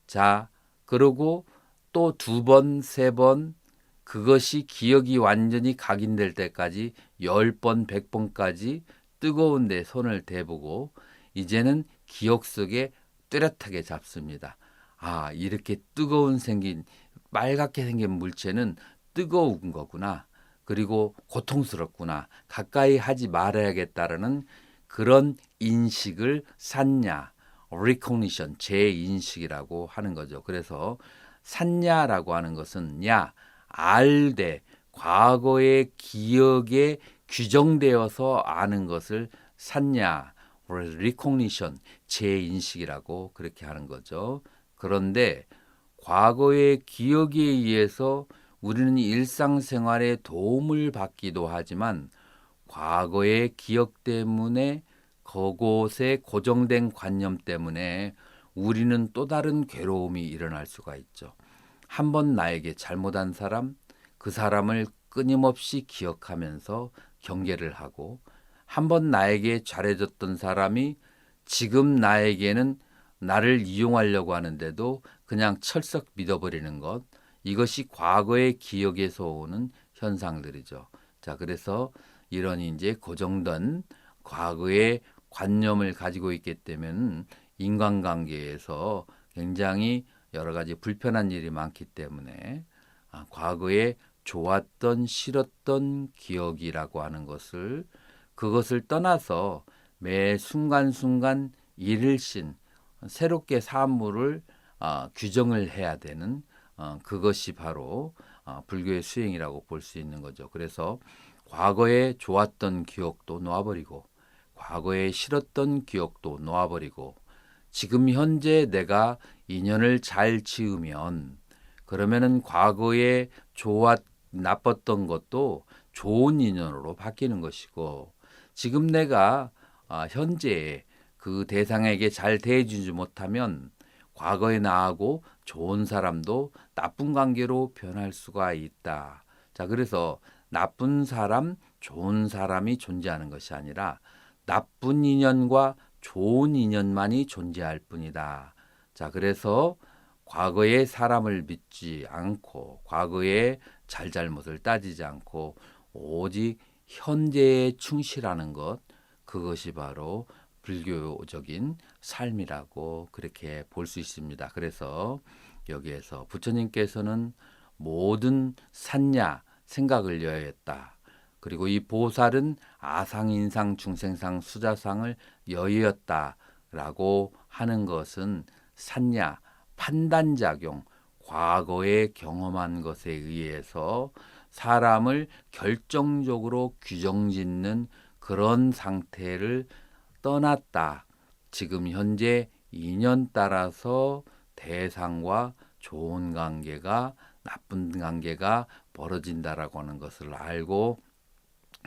자, 그러고 또 두 번, 세 번, 그것이 기억이 완전히 각인될 때까지 10번, 100번까지 뜨거운 데 손을 대보고 이제는 기억 속에 뚜렷하게 잡습니다. 아, 이렇게 빨갛게 생긴 물체는 뜨거운 거구나. 그리고 고통스럽구나. 가까이 하지 말아야겠다라는 그런 인식을 샀냐, recognition, 재인식이라고 하는 거죠. 그래서 샀냐라고 하는 것은 알되 과거의 기억에 규정되어서 아는 것을 샀냐, recognition, 재인식이라고 그렇게 하는 거죠. 그런데 과거의 기억에 의해서 우리는 일상생활에 도움을 받기도 하지만 과거의 기억 때문에 그곳에 고정된 관념 때문에 우리는 또 다른 괴로움이 일어날 수가 있죠. 한번 나에게 잘못한 사람, 그 사람을 끊임없이 기억하면서 경계를 하고 한번 나에게 잘해줬던 사람이 지금 나에게는 나를 이용하려고 하는데도 그냥 철썩 믿어버리는 것, 이것이 과거의 기억에서 오는 현상들이죠. 자, 그래서 이런 이제 고정된 과거의 관념을 가지고 있기 때문에 인간관계에서 굉장히 여러 가지 불편한 일이 많기 때문에 과거에 좋았던 싫었던 기억이라고 하는 것을 그것을 떠나서 매 순간순간 일일신 새롭게 사물을 규정을 해야 되는 그것이 바로 불교의 수행이라고 볼 수 있는 거죠. 그래서 과거에 좋았던 기억도 놓아버리고 과거에 싫었던 기억도 놓아버리고 지금 현재 내가 인연을 잘 지으면 그러면은 과거에 나빴던 것도 좋은 인연으로 바뀌는 것이고 지금 내가 현재에 그 대상에게 잘 대해주지 못하면 과거의 나하고 좋은 사람도 나쁜 관계로 변할 수가 있다. 자, 그래서 나쁜 사람, 좋은 사람이 존재하는 것이 아니라 나쁜 인연과 좋은 인연만이 존재할 뿐이다. 자, 그래서 과거의 사람을 믿지 않고 과거의 잘잘못을 따지지 않고 오직 현재에 충실하는 것, 그것이 바로 불교적인 삶이라고 그렇게 볼 수 있습니다. 그래서 여기에서 부처님께서는 모든 산야 생각을 여했다. 그리고 이 보살은 아상인상 중생상 수자상을 여의었다라고 하는 것은 산야 판단작용, 과거에 경험한 것에 의해서 사람을 결정적으로 규정짓는 그런 상태를 떠났다. 지금 현재 인연 따라서 대상과 좋은 관계가 나쁜 관계가 벌어진다라고 하는 것을 알고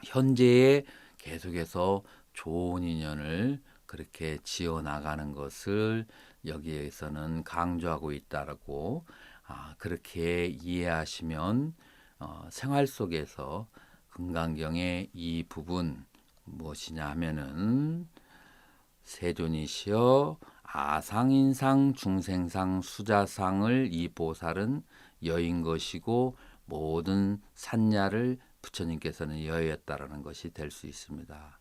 현재에 계속해서 좋은 인연을 그렇게 지어나가는 것을 여기에서는 강조하고 있다라고 그렇게 이해하시면 생활 속에서 금강경의 이 부분 무엇이냐 하면은 세존이시여 아상인상 중생상 수자상을 이 보살은 여인 것이고 모든 산야를 부처님께서는 여였다라는 것이 될 수 있습니다.